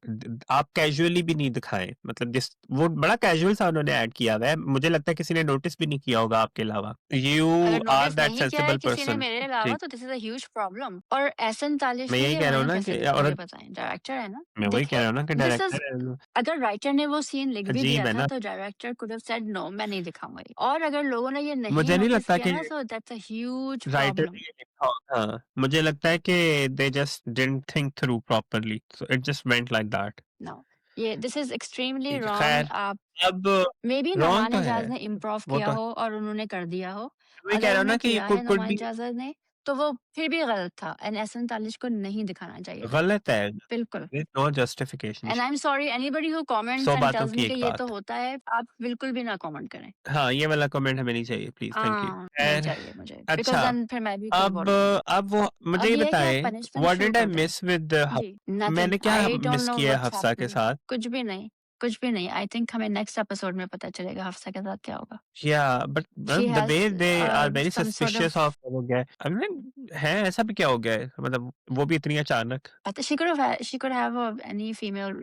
आप कैजुअली भी नहीं दिखाएं, मतलब जिस वो बड़ा कैजुअल सा उन्होंने ऐड किया हुआ है, मुझे लगता है किसी ने नोटिस भी नहीं किया होगा आपके अलावा। यू अगर आर नोटिस दैट नहीं किया है सेंसिबल किसी ने पर्सन। मेरे अलावा, ठीक, तो this is a huge problem. और एहसन मैं तालिश ने यही ये कह रहा हूँ उन्होंने ना कैसे कि लिखा, और मुझे बताएँ? डायरेक्टर है ना? मैं वही कह देखिए, रहा हूँ ना कि दिस इज़, डायरेक्टर अगर राइटर ने वो सीन लिख भी दिया अजीब है था, ना। तो director could have said no, मैं नहीं दिखाऊँगा ये। और अगर लोगों ने ये नहीं मुझे नहीं नोटिस लगता किया कि ना, so that's a huge writer problem. ने ये लिखा होगा, मुझे लगता है कि they just didn't think through properly, so it just went like that. No, ये दिस इज़ एक्सट्रीमली ठीक है, रॉन्ग। खैर आप अब मेबी रॉन्ग नोमान तो है एजाज ने इम्प्रोव वो किया तो, हो और उन्होंने कर दिया हो। मैं कह अगर रहा हूँ ना उन्होंने कि किया है कुड नोमान बी एजाज ने, तो वो फिर भी गलत था, एंड एहसन तालिश को नहीं दिखाना चाहिए था। गलत है, बिल्कुल। No justification. And I am sorry anybody who comments 100 and बातों टेल्स की मी कि एक ये तो बात। होता है, आप बिल्कुल भी ना कमेंट करें। हाँ, ये वाला कमेंट हमें नहीं चाहिए प्लीज़, थैंक यू। नहीं खैर चाहिए मुझे, बिकॉज़ अच्छा, देन फिर मैं भी कुछ अब बोलूँगी। अब वो मुझे अब ये ये है कि आप बताएँ, पनिशमेंट व्हाट शुरू डिड आई कर दें। मिस विद जी, नथिंग, मैंने क्या आई डोंट मिस नो किया व्हाट्स हफ्सा के हैपनिंग। साथ? कुछ भी नहीं, कुछ भी नहीं। आई थिंक हमें नेक्स्ट एपिसोड में पता चलेगा हफ्सा के साथ क्या होगा। Yeah, but she the has way they are very some sort of, suspicious of हो गया है। I mean, है ऐसा भी क्या हो गया है? मतलब वो भी इतनी अचानक? she could have any female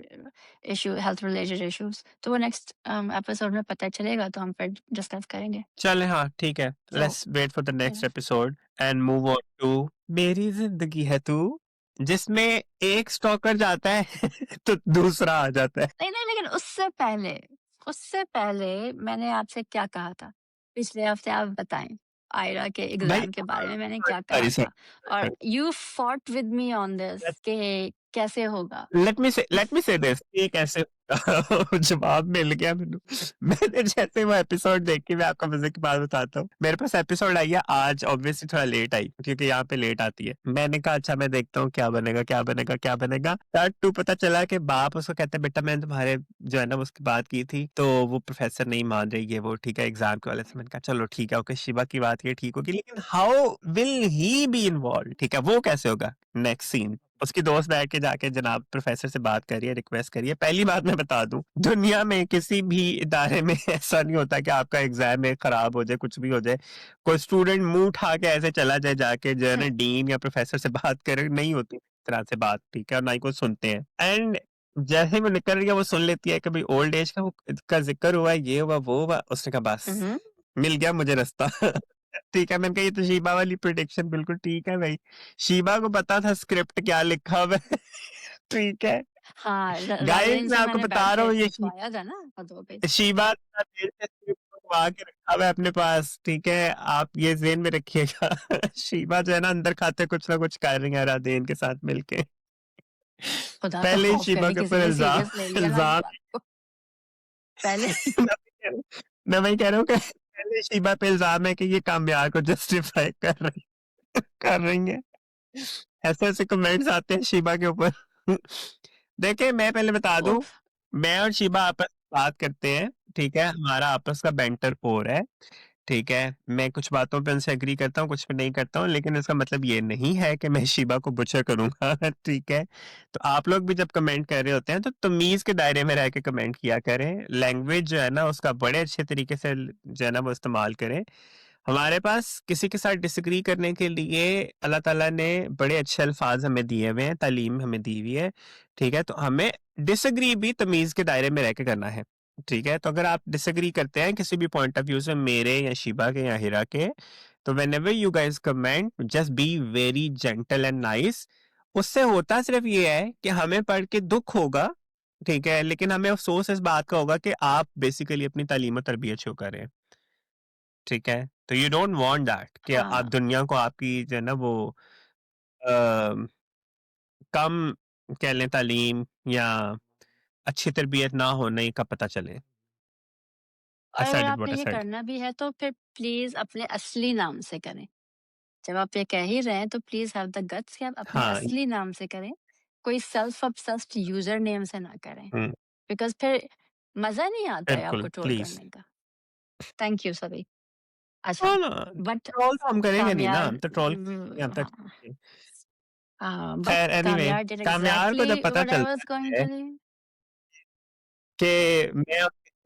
issue, health related issues, तो वो नेक्स्ट एपिसोड में पता चलेगा, तो हम फिर डिस्कस करेंगे। चलें हाँ, ठीक है। So Let's wait for the you next know, episode and move on to मेरी ज़िंदगी है तू, जिसमें एक स्टॉकर जाता है तो दूसरा आ जाता है। नहीं, नहीं, लेकिन उससे पहले मैंने आपसे क्या कहा था? पिछले हफ्ते आप बताएँ, आयरा के भाई एग्ज़ाम के बारे में मैंने क्या कहा सॉरी, था? और sorry. You fought with me on this कि कैसे होगा? लेट मी से दिस ये कैसे जवाब मिल गया मैनू। मैंने जैसे वो एपिसोड देखी, मैं आपको मजे की बात बताता हूँ, मेरे पास एपिसोड आई है आज, ऑब्वियसली थोड़ा लेट आई क्योंकि यहाँ पे लेट आती है। मैंने कहा अच्छा मैं देखता हूँ क्या बनेगा क्या बनेगा क्या बनेगा। पार्ट 2 पता चला कि बाप उसको कहते हैं बेटा मैंने तुम्हारे जो है ना उसकी बात की थी, तो वो प्रोफेसर नहीं मान रही है वो, ठीक है एग्जाम के वाले से। मैंने कहा चलो ठीक है ओके, शिवा की बात ये ठीक होगी, लेकिन how will he be involve, ठीक है वो कैसे होगा। नेक्स्ट सीन, उसकी दोस्त बैठ के जाके जनाब प्रोफेसर से बात करिए, रिक्वेस्ट करिए। पहली बात मैं बता दूं, दुनिया में किसी भी इदारे में ऐसा नहीं होता कि आपका एग्जाम में खराब हो जाए, कुछ भी हो जाए, कोई स्टूडेंट मुंह उठा के ऐसे चला जाए जाके जो है ना डीन या प्रोफेसर से बात करे, नहीं होती इस तरह से बात, ठीक है, और ना ही कोई सुनते हैं। एंड जैसे ही वो निकल रही है वो सुन लेती है कि भाई ओल्ड एज का का जिक्र हुआ, ये हुआ वो हुआ, उसने कहा बस हम्म। मिल गया मुझे रास्ता। ठीक है, मैंने कहा ये तो शीबा वाली प्रिडिक्शन बिल्कुल ठीक है भाई। शीबा को पता था स्क्रिप्ट क्या लिखा हुआ है। ठीक है हाँ, राजा गाइस, दिन मैं से आपको मैंने बैठ बता रहा के हूँ ये लिखवाया था ना दो पेज। शीबा का देर से स्क्रिप्ट मंगवा के रखा हुआ है अपने पास, ठीक है, आप ये ज़हन में रखिएगा। शीबा जो है ना अंदर खाते कुछ ना कुछ कर रही है राधेन के साथ मिलके। खुदा तो पहले ही खौफ, शीबा कभी के किसी ऊपर ने इल्जाम सीरियस ले लिया ना इस इल्जाम। बात को। पहले मैं वही कह रहा हूँ कि पहले शीबा पे इल्जाम है कि ये कामयार को जस्टिफाई कर रही है। ऐसे-ऐसे कमेंट्स आते हैं शीबा के ऊपर। देखिए, मैं पहले बता दूँ, उफ। मैं और शीबा आपस में बात करते हैं, ठीक है? हमारा आपस का बैंटर हो रहा है, ठीक है? मैं कुछ बातों पे उनसे एग्री करता हूँ, कुछ पे नहीं करता हूँ, लेकिन इसका मतलब ये नहीं है कि मैं शीबा को बुचर करूँगा, ठीक है? तो आप लोग भी जब कमेंट कर रहे होते हैं, तो तमीज़ के दायरे में रह के कमेंट किया करें। लैंग्वेज जो है ना, उसका बड़े अच्छे तरीके से जो है ना, वो इस्तेमाल करें। हमारे पास किसी के साथ डिसएग्री करने के लिए अल्लाह ताला ने बड़े अच्छे अल्फाज हमें दिए हुए हैं, तालीम हमें दी हुई है, ठीक है? तो हमें डिसएग्री भी तमीज़ के दायरे में रह के करना है, ठीक है? तो अगर आप डिसएग्री करते हैं किसी भी पॉइंट ऑफ व्यू से, मेरे या शिबा के या हिरा के, तो whenever you guys comment just be very gentle and nice. उससे होता सिर्फ ये है कि हमें पढ़ के दुख होगा, ठीक है? लेकिन हमें अफ़सोस इस बात का होगा कि आप बेसिकली अपनी तालीम और तरबियत शो कर रहे हैं। ठीक है? तो यू डोंट वांट दैट कि आप हाँ, दुनिया को आपकी जो है ना वो अ, कम कह लें तालीम या अच्छी तरबियत ना होने का पता चले। और आई अगर सेड इट व्हाट आपने आई ये सेड। करना भी है तो फिर प्लीज़ अपने असली नाम से करें। जब आप ये कह ही रहे हैं तो प्लीज़ हैव द गट्स कि आप अपने हाँ, असली नाम से करें। कोई सेल्फ ऑब्सेस्ड यूज़र नेम से ना करें। हुँ, बिकॉज़ फिर मज़ा नहीं आता है बिल्कुल, आपको ट्रोल प्लीज़। करने का। थैंक यू सभी। अच्छा, हाँ ना, बट ट्रोल तो हम करेंगे नहीं ना, कामयार हम तो ट्रोल हम तक। हाँ, बट खैर एनीवे, कामयार डिड कामयार को एग्ज़ैक्टली जब पता व्हाट आई चलता वाज़ गोइंग है टू डू। कि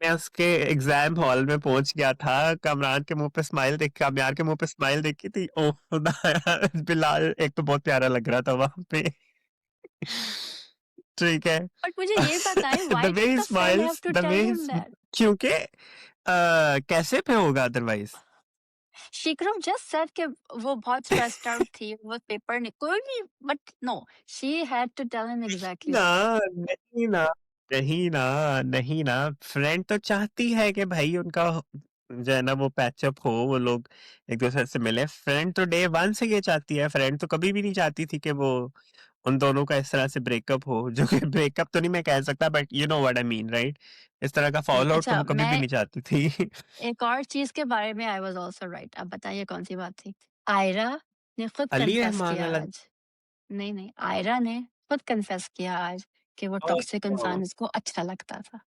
मैं उसके एग्ज़ाम हॉल में पहुँच गया था, कामरान के मुँह पे स्माइल देख कामयार के मुँह पे स्माइल देखी थी, ओह खुदाया! बिलाल एक तो बहुत प्यारा लग रहा था वहाँ पे। ठीक है। बट मुझे ये बताएँ the why way did he the friend have smiles, to the tell way he him that? क्योंकि कैसे पे होगा अदरवाइज़? She could have just said कि वो बहुत स्ट्रेस्ड आउट थी, वो पेपर ने कोई भी but no, she had to tell him exactly ना, व्हाई। नहीं ना, नहीं ना, नहीं ना, फ्रेंड तो चाहती है कि भाई उनका जो है ना वो पैचअप हो, वो लोग एक-दूसरे से मिलें। फ्रेंड तो डे 1 से ये चाहती है, फ्रेंड तो कभी भी नहीं चाहती थी कि वो उन दोनों का इस तरह से ब्रेकअप हो, जो कि ब्रेकअप तो नहीं मैं कह सकता but you know what I mean right? इस तरह का फॉल आउट तो अच्छा, वो कभी भी मैं नहीं चाहती थी। एक और चीज़ के बारे में आई वाज़ आल्सो राइट। अब बताइए कौन-सी बात थी? आयरा ने खुद अली कन्फेस रहमान किया वाला। आज। नहीं, नहीं, आयरा ने खुद कन्फेस किया आज कि वो टॉक्सिक ओह! इंसान उसको अच्छा लगता था।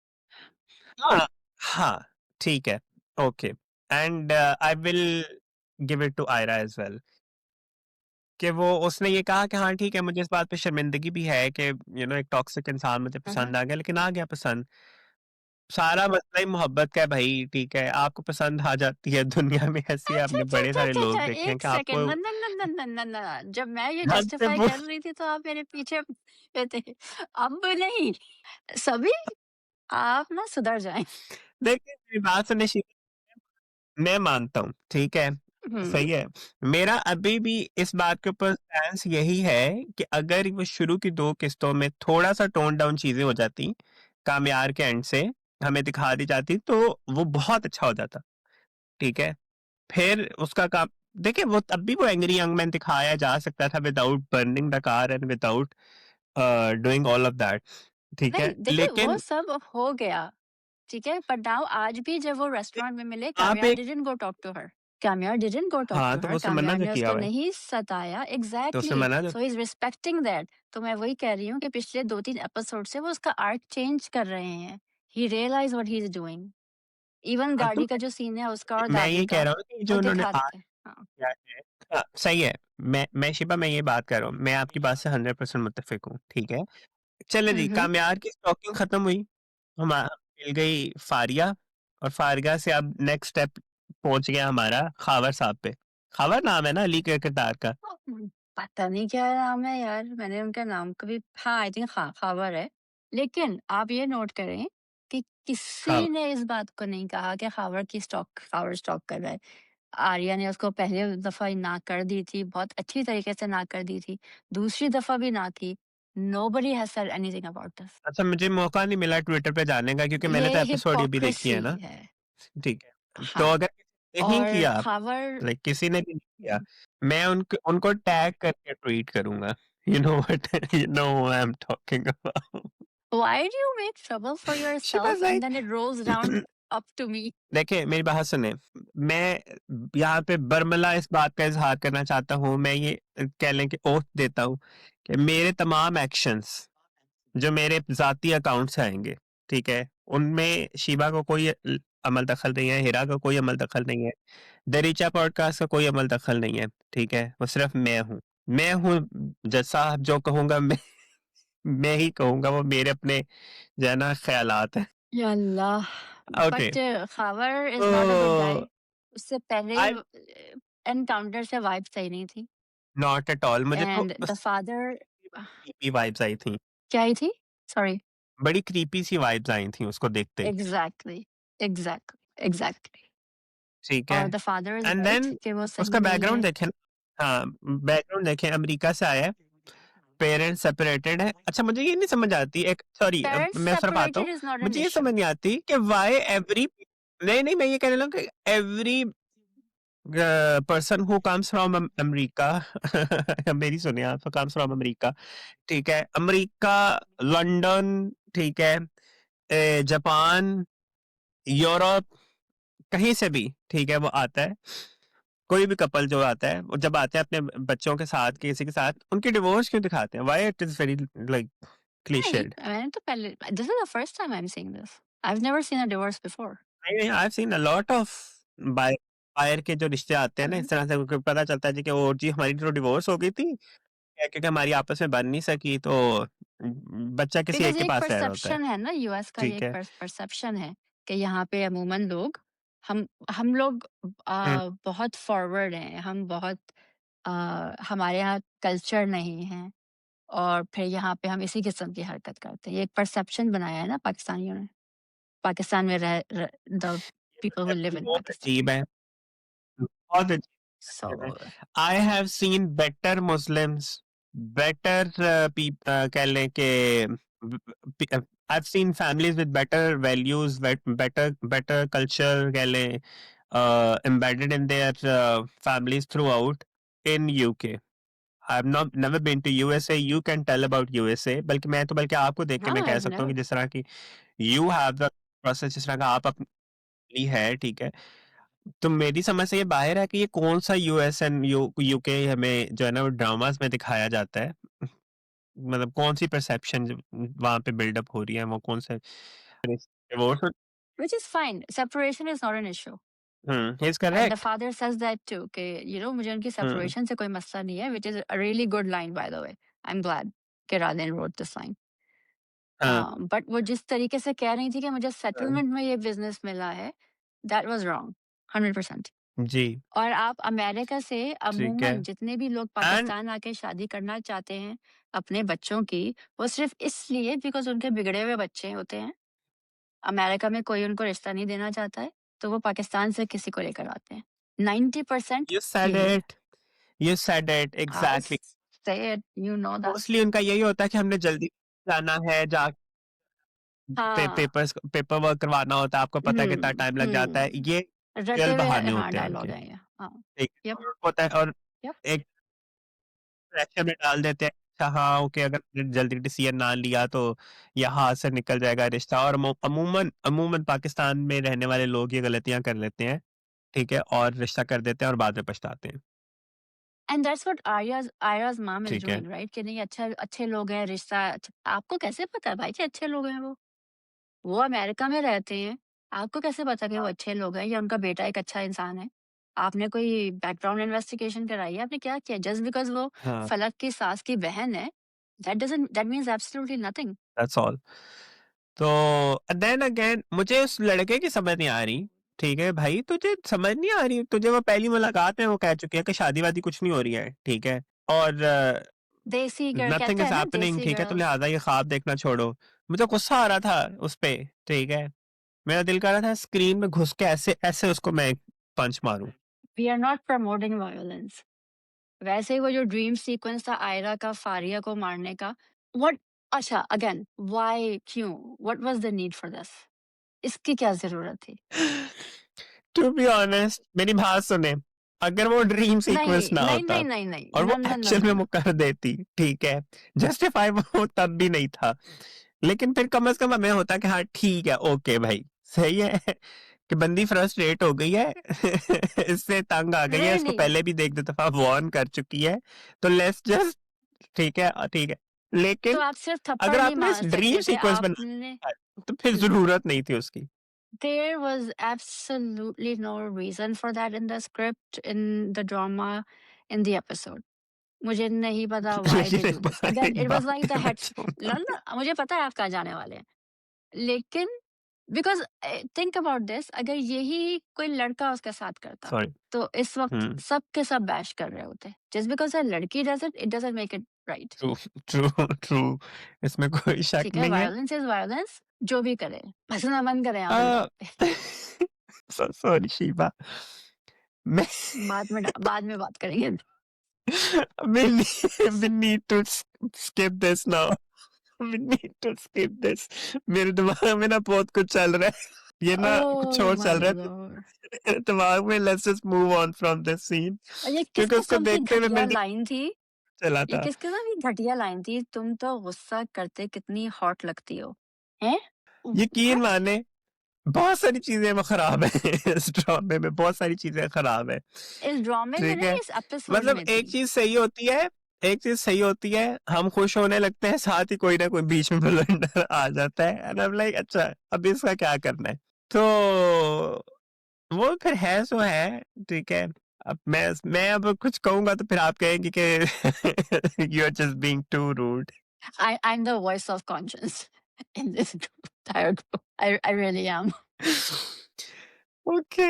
हाँ, हाँ, ठीक है, okay and I will give it to Aira as well. कि वो उसने ये कहा कि हाँ ठीक है, मुझे इस बात पे शर्मिंदगी भी है कि एक टॉक्सिक इंसान मुझे हुँ, हुँ। पसंद आ गया, लेकिन आ गया पसंद। सारा मसला ही मोहब्बत का है भाई, ठीक है? आपको पसंद आ जाती है, दुनिया में ऐसे अच्छा, आपने अच्छा, बड़े अच्छा, सारे अच्छा, लोग अच्छा, देखे हैं 1 कि सेकंड। आपको न, न, न, न, न, न, न, जब मैं ये हद से जस्टिफाई वो कर रही थी तो आप मेरे पीछे पे थे। अब नहीं, सभी आप ना सुधर जाएँ। देखिए मेरी बात सुनिए मैं मानता हूँ, ठीक है? हुँ। सही है। मेरा अभी भी इस बात के ऊपर स्टैंस यही है कि अगर वो शुरू की 2 किस्तों में थोड़ा-सा टोन डाउन चीज़ें हो जाती, कामयार के एंड से हमें दिखा दी जाती, तो वो बहुत अच्छा हो जाता, ठीक है? फिर उसका काम देखिए वो तब भी वो एंग्री यंग मैन दिखाया जा सकता था without burning the car and without doing all of that. ठीक है? नहीं, देखो वो लेकिन सब हो गया, ठीक है? बट नाउ आज भी जब वो रेस्टोरेंट में मिले, आप काम्या एक didn't go talk to her. Kamya didn't go talk हाँ, टू तो हर, वो उसने मना काम्या तो ने किया उसको हुआ है। नहीं सताया, तो उसने एग्ज़ैक्टली, मना तो सो ही इज़ रिस्पेक्टिंग दैट। तो मैं वही कह रही हूँ कि पिछले 2-3 एपिसोड से वो उसका आर्क चेंज कर रहे हैं। He realise what he is doing. Even हाँ, तो गाड़ी का जो सीन है उसका और मैं दादी ये कह का, रहा हूँ कि वो जो उन्होंने आज दिखाते हैं। हाँ। किया है हाँ, सही है। मैं शिबा मैं ये बात कर रहा हूँ। मैं आपकी बात से 100% मुत्तफ़िक हूँ, ठीक है? चलें हुँ, जी, हुँ। कामयार की स्टॉकिंग खत्म हुई। हमा मिल गई फारिया और फारिया से अब नेक्स्ट स्टेप पहुँच गया हमारा खावर साहब पे। खावर नाम है ना अली के किरदार का? पता नहीं क्या नाम है यार, मैंने उनका नाम कभी, हाँ, आई थिंक ख़ावर है। लेकिन आप ये नोट करें कि खाव किसी ने इस बात को नहीं कहा कि ख़ावर स्टॉक कर रहा है। आर्या ने उसको पहले दफ़ा ना कर दी थी, बहुत अच्छी तरीके से ना कर दी थी। दूसरी दफ़ा भी ना की। Nobody has said anything about this. अच्छा मुझे मौका नहीं मिला ट्विटर पे जाने का क्योंकि मैंने तो ये एपिसोड ये भी देखी है हिपोक्रेसी ना, है। ठीक है। तो हाँ, अगर किसी ने नहीं और किया ख़ावर, लाइक किसी ने भी नहीं किया, मैं उनको टैग करके ट्वीट करूँगा। You know what you know who I am talking about. Why do you make trouble for she was yourself and like then it rolls down up to me? देखिए मेरी बात सुने, मैं यहाँ पे बर्मला इस बात का इज़हार करना चाहता हूँ, मैं ये कह लें कि ओथ देता हूँ कि मेरे तमाम एक्शंस जो मेरे ज़ाती अकाउंट से आएँगे, ठीक है? उनमें शिबा को कोई अमल दखल नहीं है, हिरा का कोई अमल दखल नहीं है, दरीचा पॉडकास्ट का कोई अमल दखल नहीं है, ठीक है? वो सिर्फ़ मैं हूँ। मैं हूँ जैसा जो कहूँगा मैं ही कहूँगा, वो मेरे अपने जो है ना ख़यालात हैं। या Allah! Okay, but Khawar is not a good तो गाय। उससे पहले आई एनकाउंटर से वाइब सही नहीं थी। नॉट एट ऑल मुझे तो and the bus father, creepy vibes आई थी। क्या आई थी? सॉरी। बड़ी क्रीपी सी वाइब्स आई थी उसको देखते ही, एग्ज़ैक्टली, एग्ज़ैक्टली, एग्ज़ैक्टली। ठीक है? और the father is and right then कि वो उसका सही नहीं बैकग्राउंड है। देखें हाँ, बैकग्राउंड देखें अमेरिका से आया है, पेरेंट्स सेपरेटेड है। अच्छा मुझे ये नहीं समझ आती एक सॉरी पेरेंट्स मैं उस तरफ आता हूँ। सेपरेटेड इज़ नॉट एन मुझे ये इश्यू। समझ नहीं आती कि व्हाई एवरी नहीं, मैं ये कहने लगा कि every person who comes from America मेरी सुनिए आप कम्स फ्रॉम अमेरिका, ठीक है? अमेरिका, लंदन, ठीक है? जापान, यूरोप कहीं से भी, ठीक है? वो आता है। कोई भी कपल जो आता है, वो जब आते हैं अपने बच्चों के साथ, किसी के साथ, उनकी डिवोर्स क्यों दिखाते हैं? Why it is very like नहीं, क्लीशेड। मैंने तो पहले, this is the first time I am seeing this. I have never seen a divorce before. I I have seen a lot of by बाहर के जो रिश्ते आते हैं ना, इस तरह से उनको पता चलता है जी कि वो जी हमारी तो डिवोर्स हो गई थी, क्योंकि हमारी आपस में बन नहीं सकी तो बच्चा किसी बिकॉज़ एक के ये एक पास रह रहा होता है। परसेप्शन है ना, यूएस का ये ठीक एक है? परसेप्शन है कि यहाँ पे अमूमन लोग, हम लोग हुँ, बहुत फॉरवर्ड हैं, हम बहुत अ, हमारे यहाँ कल्चर नहीं है, और फिर यहाँ पे हम इसी किस्म की हरकत करते हैं। ये एक परसेप्शन बनाया है ना पाकिस्तानियों ने, पाकिस्तान में रह the people who live in बहुत पाकिस्तान। अजीब है, बहुत सो अजीब है। I have scene better Muslims, better कह लें कि आई have scene families with better values, better culture कह लें embedded in their families throughout in UK. I've not never been to USA. You can tell about USA. बल्कि आपको देख के हाँ, मैं आई कह हैव सकता हूँ नेवर। कि जिस तरह की you have the process जिस तरह का आप अपनी है, ठीक है? तो मेरी समझ से ये बाहर है कि ये कौन-सा यूएस एंड यूके हमें जो है ना वो ड्रामास में दिखाया जाता है। मतलब कौन-सी परसेप्शन वहाँ पे बिल्डअप हो रही है, वो कौन से divorce which is fine, separation is not an issue. He is and the correct. Father says that to कि मुझे उनकी हुँ, सेपरेशन से कोई मसला नहीं है, which is a really good line by the way. I am glad कि राधिन wrote this line. हाँ, बट वो जिस तरीके से कह रही थी कि मुझे हाँ। सेटलमेंट में ये बिज़नेस मिला है, दैट वाज़ रॉन्ग, 100%। जी, और आप अमेरिका से ठीक है। अमूमन जितने भी लोग एंड पाकिस्तान आके शादी करना चाहते हैं अपने बच्चों की, वो सिर्फ़ इसलिए बिकॉज़ उनके बिगड़े हुए बच्चे होते हैं। अमेरिका में कोई उनको रिश्ता नहीं देना चाहता है, तो वो पाकिस्तान से किसी को लेकर आते हैं। 90% यही है। You said it I exactly. Said, you know that. Mostly उनका यही होता है कि हमने जल्दी जाना है, हाँ। पेपर वर्क करवाना होता है, आपको पता है कितना हुँ, टाइम लग जाता है। हुँ। ये रटे रियल हुए, बहाने हाँ, होते हैं डायलॉग उनके, है ये। हाँ। ठीक यप, है? होता है और यप। एक प्रेशर में डाल देते हैं अच्छा हाँ, ओके, अगर जल्दी डिसीजन ना लिया तो यहाँ से निकल जाएगा रिश्ता, और अमूमन अमूमन पाकिस्तान में रहने वाले लोग ये गलतियाँ कर लेते हैं, ठीक है? और रिश्ता कर देते हैं और बाद में पछताते हैं। And that's what Ayra's mom is ठीक है? Doing, right? कि नहीं, अच्छा अच्छे लोग हैं, रिश्ता आपको कैसे पता है भाई कि अच्छे लोग हैं वो? वो अमेरिका में रहते हैं, आपको कैसे पता कि वो अच्छे लोग हैं या उनका बेटा एक अच्छा इंसान है? आपने कोई बैकग्राउंड इन्वेस्टिगेशन कराई है? आपने क्या किया? जस्ट बिकॉज़ वो हाँ, फलक की सास की बहन है, that means absolutely nothing. That's all. तो देन अगेन मुझे उस लड़के की समझ नहीं आ रही, ठीक है भाई? तुझे समझ नहीं आ रही? तुझे वो पहली मुलाकात में वो कह चुके हैं कि शादी-वादी कुछ नहीं हो रही है, ठीक है? और देसी गर्ल नथिंग कहता है इज़ ना, हैपनिंग, देसी ठीक है? तो गर्ल। लिहाज़ा ये ख्वाब देखना छोड़ो। मुझे गुस्सा आ रहा था उस पे, ठीक है? मेरा दिल कर रहा था स्क्रीन में घुस के ऐसे ऐसे उसको मैं पंच मारूं। We are not promoting violence. वैसे ही वो जो ड्रीम सीक्वेंस था आयरा का फारिया को मारने का, व्हाट, अच्छा अगेन, व्हाई, क्यों? What was the need for this? इसकी क्या ज़रूरत थी? टू बी ऑनेस्ट, मेरी बात सुने, अगर वो ड्रीम नहीं, सीक्वेंस ना नहीं, होता नहीं, नहीं, नहीं। और नो, वो नो, नो, एक्चुअल नो, में नो। वो कर देती, ठीक है, जस्टिफाई वो तब भी नहीं था, लेकिन फिर कम से कम हमें होता कि हाँ ठीक है, ओके भाई, सही है कि बंदी फ्रस्ट्रेट हो गई है इससे तंग आ गई है, इसको रियली? पहले भी देख दो दफा वार्न कर चुकी है, तो लेट्स जस्ट, ठीक है, ठीक है, तो लेकिन आप सिर्फ थप्पड़ अगर नहीं आपने मार ड्रीम सकते थे, सीक्वेंस आपने। बनाया तो फिर हुँ। जरूरत नहीं थी उसकी। There was absolutely no reason for that in the script, in the drama, in the episode. मुझे नहीं पता why they लेकिन do this. Again, एक it was बात like the कहना head, चाहूंगा, no, no, मुझे पता है आप कहाँ जाने वाले हैं। लेकिन बिकॉज़ थिंक अबाउट दिस, अगर यही कोई लड़का उसके साथ करता, सॉरी। तो इस वक़्त हम्म। सब के सब बैश कर रहे होते। जस्ट बिकॉज़ अ लड़की does it, it doesn't make it right. True, true, true, इसमें कोई शक ठीक है? नहीं है। वायलेंस इज़ वायलेंस, जो भी करे। हँसना बंद करें आप इस बात पे। सॉरी शिवा, मैं बाद में बात करेंगे। we need to skip this now. We need to skip this. मेरे दिमाग में ना बहुत कुछ चल रहा है, ये ना कुछ ओह और चल माय रहा है गॉड! मेरे दिमाग में। Let's just move on from this scene, और ये किस क्योंकि उसको किस्म की देखते हुए घटिया मेरे दिमाग लाइन थी? में चला ये था। किस किस्म की घटिया लाइन थी? तुम तो गुस्सा करते कितनी हॉट लगती हो। हैं? यकीन व्हाट? माने, बहुत सारी चीजें वो खराब है इस ड्रामे में, बहुत सारी चीजें खराब है, इस ड्रामे में ठीक नहीं, है? इस एपिसोड मतलब में थी। एक चीज सही होती है, हम खुश होने लगते हैं, साथ ही कोई ना कोई बीच में ब्लंडर आ जाता है, एंड आई एम लाइक अच्छा अब इसका क्या करना है? तो वो फिर है सो है, ठीक है? अब मैं अब कुछ कहूंगा तो फिर आप कहेंगे कि you are just being too rude. I'm the voice of conscience in this entire group. I really am. Okay,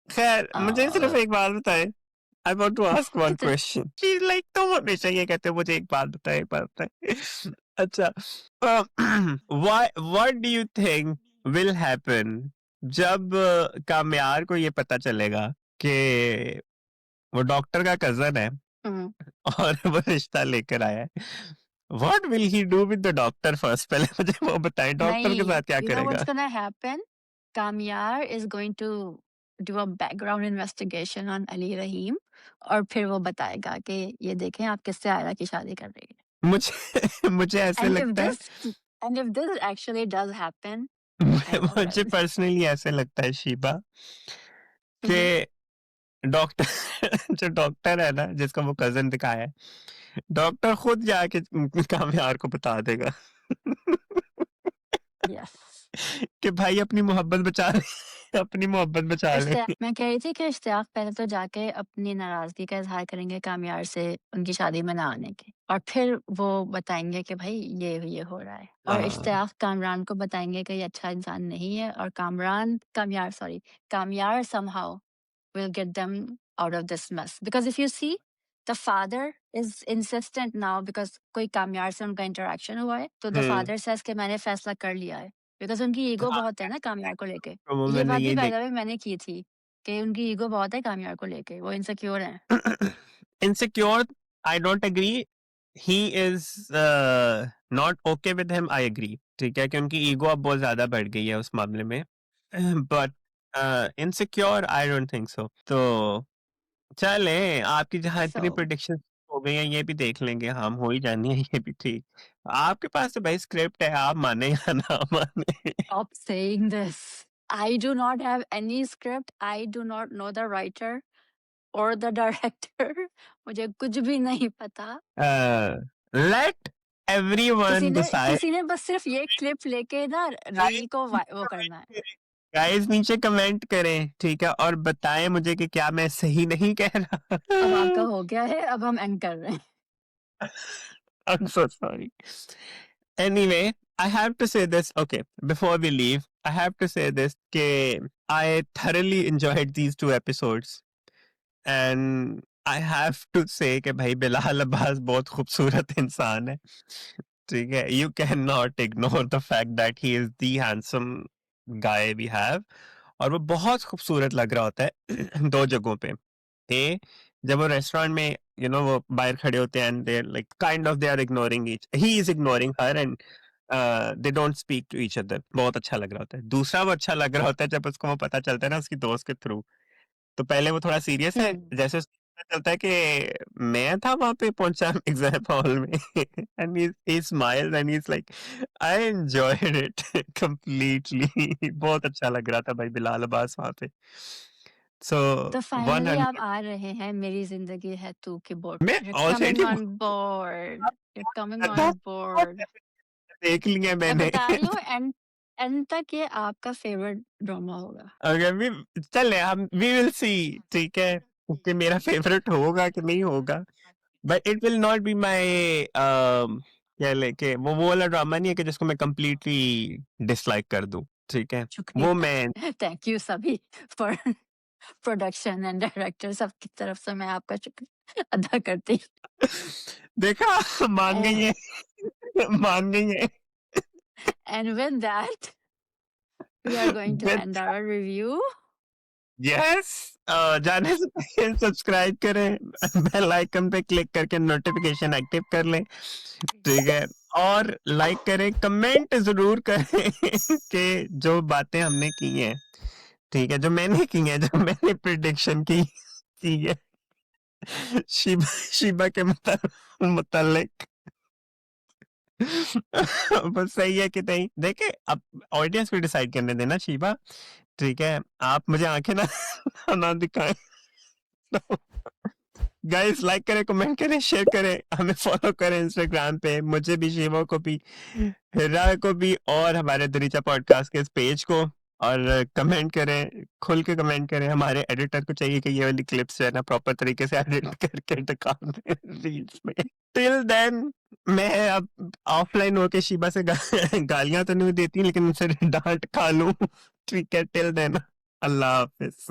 खैर मुझे सिर्फ अ, एक बात बताएं, I want to ask one कितने क्वेश्चन। शी लाइक तुम हमेशा ये कहते हो मुझे एक बात बताएं, एक बात बताएं। अच्छा, why what do you think will happen जब कामयार को ये पता चलेगा कि वो डॉक्टर का कजन है हुँ। और वो रिश्ता लेकर आया है? What will he do with the doctor first? पहले मुझे वो बताएं, डॉक्टर के नहीं, साथ क्या you know what's करेगा? gonna happen? कामयार is going to do a background investigation on Ali रहीम, और फिर वो बताएगा कि ये देखें आप किससे आयरा की शादी कर रही है। मुझे मुझे ऐसे And if लगता है, this and if this actually does happen, I love मुझे it. पर्सनली ऐसे लगता है शिबा Mhm. कि डॉक्टर जो डॉक्टर है ना जिसका वो कजन दिखाया है, डॉक्टर खुद जाके कामयार को बता देगा Yes. कि भाई अपनी मोहब्बत बचा ले, अपनी मोहब्बत बचा ले। मैं कह रही थी कि इश्तियाक पहले तो जाके अपनी नाराज़गी का इज़हार करेंगे कामयार से उनकी शादी में ना आने की, और फिर वो बताएँगे कि भई ये हो रहा है, और हाँ, इश्तियाक कामरान को बताएँगे कि ये अच्छा इंसान नहीं है, और कामयार somehow will get them out of this mess. Because if you see, the father is insistent now because कोई कामयार से उनका इंटरेक्शन हुआ है, तो the हम्म, father says कि मैंने फैसला कर लिया है। बिकॉज़ उनकी ईगो हाँ, बहुत है ना कामयार को लेके। तो ये मैंने बात भी यही बाय द देख वे मैंने की थी, कि उनकी ईगो बहुत है कामयार को लेके, वो इनसिक्योर हैं। Insecure, I don't agree, he is not okay with him, I agree, ठीक है कि उनकी ईगो अब बहुत ज्यादा बढ़ गई है उस मामले में, but insecure I don't think so. तो चले, आपकी जहाँ सो इतनी प्रिडिक्शन हो गई हैं, ये भी देख लेंगे हम, हो ही जानी है ये भी ठीक। आपके पास तो भाई स्क्रिप्ट है, आप माने या ना माने। Stop saying this. I do not have any script. I do not know the writer or the director. मुझे कुछ भी नहीं पता। Late everyone decide. किसी ने बस सिर्फ ये क्लिप लेके ना रील को वो करना है। गाइस नीचे कमेंट करें, ठीक है, और बताएं मुझे कि क्या मैं सही नहीं कह रहा। अब आपका हो गया है, अब हम एंड कर रहे हैं। I'm so sorry. Anyway, I have to say this. Okay, before we leave, I have to say this. I thoroughly enjoyed these 2 episodes, and I have to say कि भाई बिलाल अब्बास बहुत खूबसूरत इंसान है, ठीक है। You cannot ignore the fact that he is the handsome guy we have, और वो बहुत खूबसूरत लग रहा होता है 2 जगहों पे। जब वो रेस्टोरेंट में वो बाहर खड़े होते हैं, and they like kind of they are ignoring each he is ignoring her, and they don't speak to each other, बहुत अच्छा लग रहा होता है। दूसरा वो अच्छा लग रहा होता है जब उसको वो पता चलता है ना उसकी दोस्त के थ्रू। तो पहले वो थोड़ा सीरियस है, जैसे उसको पता चलता है कि मैं था वहां पे पहुंचा एग्जाम हॉल में, and he smiles and he's like I enjoyed it completely। बहुत अच्छा लग रहा था भाई बिलाल अब्बास वहां पे। सो तो फाइनली आप 100 आ रहे हैं मेरी जिंदगी है तू के बोर्ड मैं पे। You're coming already on board. You're coming था, on board. देख लिया मैं मैंने। बता रही हूँ एंड एंड तक ये आपका फेवरेट ड्रामा होगा। अगर भी चले हम वी विल सी, ठीक है, कि मेरा फेवरेट होगा कि नहीं होगा, but it will not be my क्या लेके वो वाला ड्रामा नहीं है कि जिसको मैं कंप्लीटली डिसलाइक कर दूं, ठीक है। वो शुक्रिया। मैं थैंक यू सभी फॉर प्रोडक्शन एंड डायरेक्टर सबकी तरफ से मैं आपका शुक्र अदा करती हूँ। देखा, मान गई है, मान गई है। And with that, we are going to With end our review. Yes, जाने से पहले सब्सक्राइब करें, बेल आइकन पे क्लिक करके नोटिफिकेशन एक्टिव कर लें, ठीक है, और लाइक करें, कमेंट जरूर करें कि जो बातें हमने की हैं, ठीक है, जो मैंने की हैं, जो मैंने प्रिडिक्शन की है शिबा शिबा के मुतालिक बस सही है कि नहीं, देखे अब ऑडियंस को डिसाइड करने देना शिबा, ठीक है, आप मुझे आंखें ना ना दिखाएं। गाइस लाइक करें, कमेंट करें, शेयर करें, हमें फॉलो करें इंस्टाग्राम पे, मुझे भी, शिवा को भी, हिरा को भी, और हमारे दरीचा पॉडकास्ट के इस पेज को, और कमेंट करें, खुल के कमेंट करें। हमारे एडिटर को चाहिए कि ये वाली क्लिप्स जो है ना प्रॉपर तरीके से एडिट करके दिखा दें रील्स में। टिल देन मैं अब ऑफलाइन होके शिबा से गालियां तो नहीं देती, लेकिन उनसे डांट खा लूं, ठीक है। टिल देन अल्लाह हाफिज।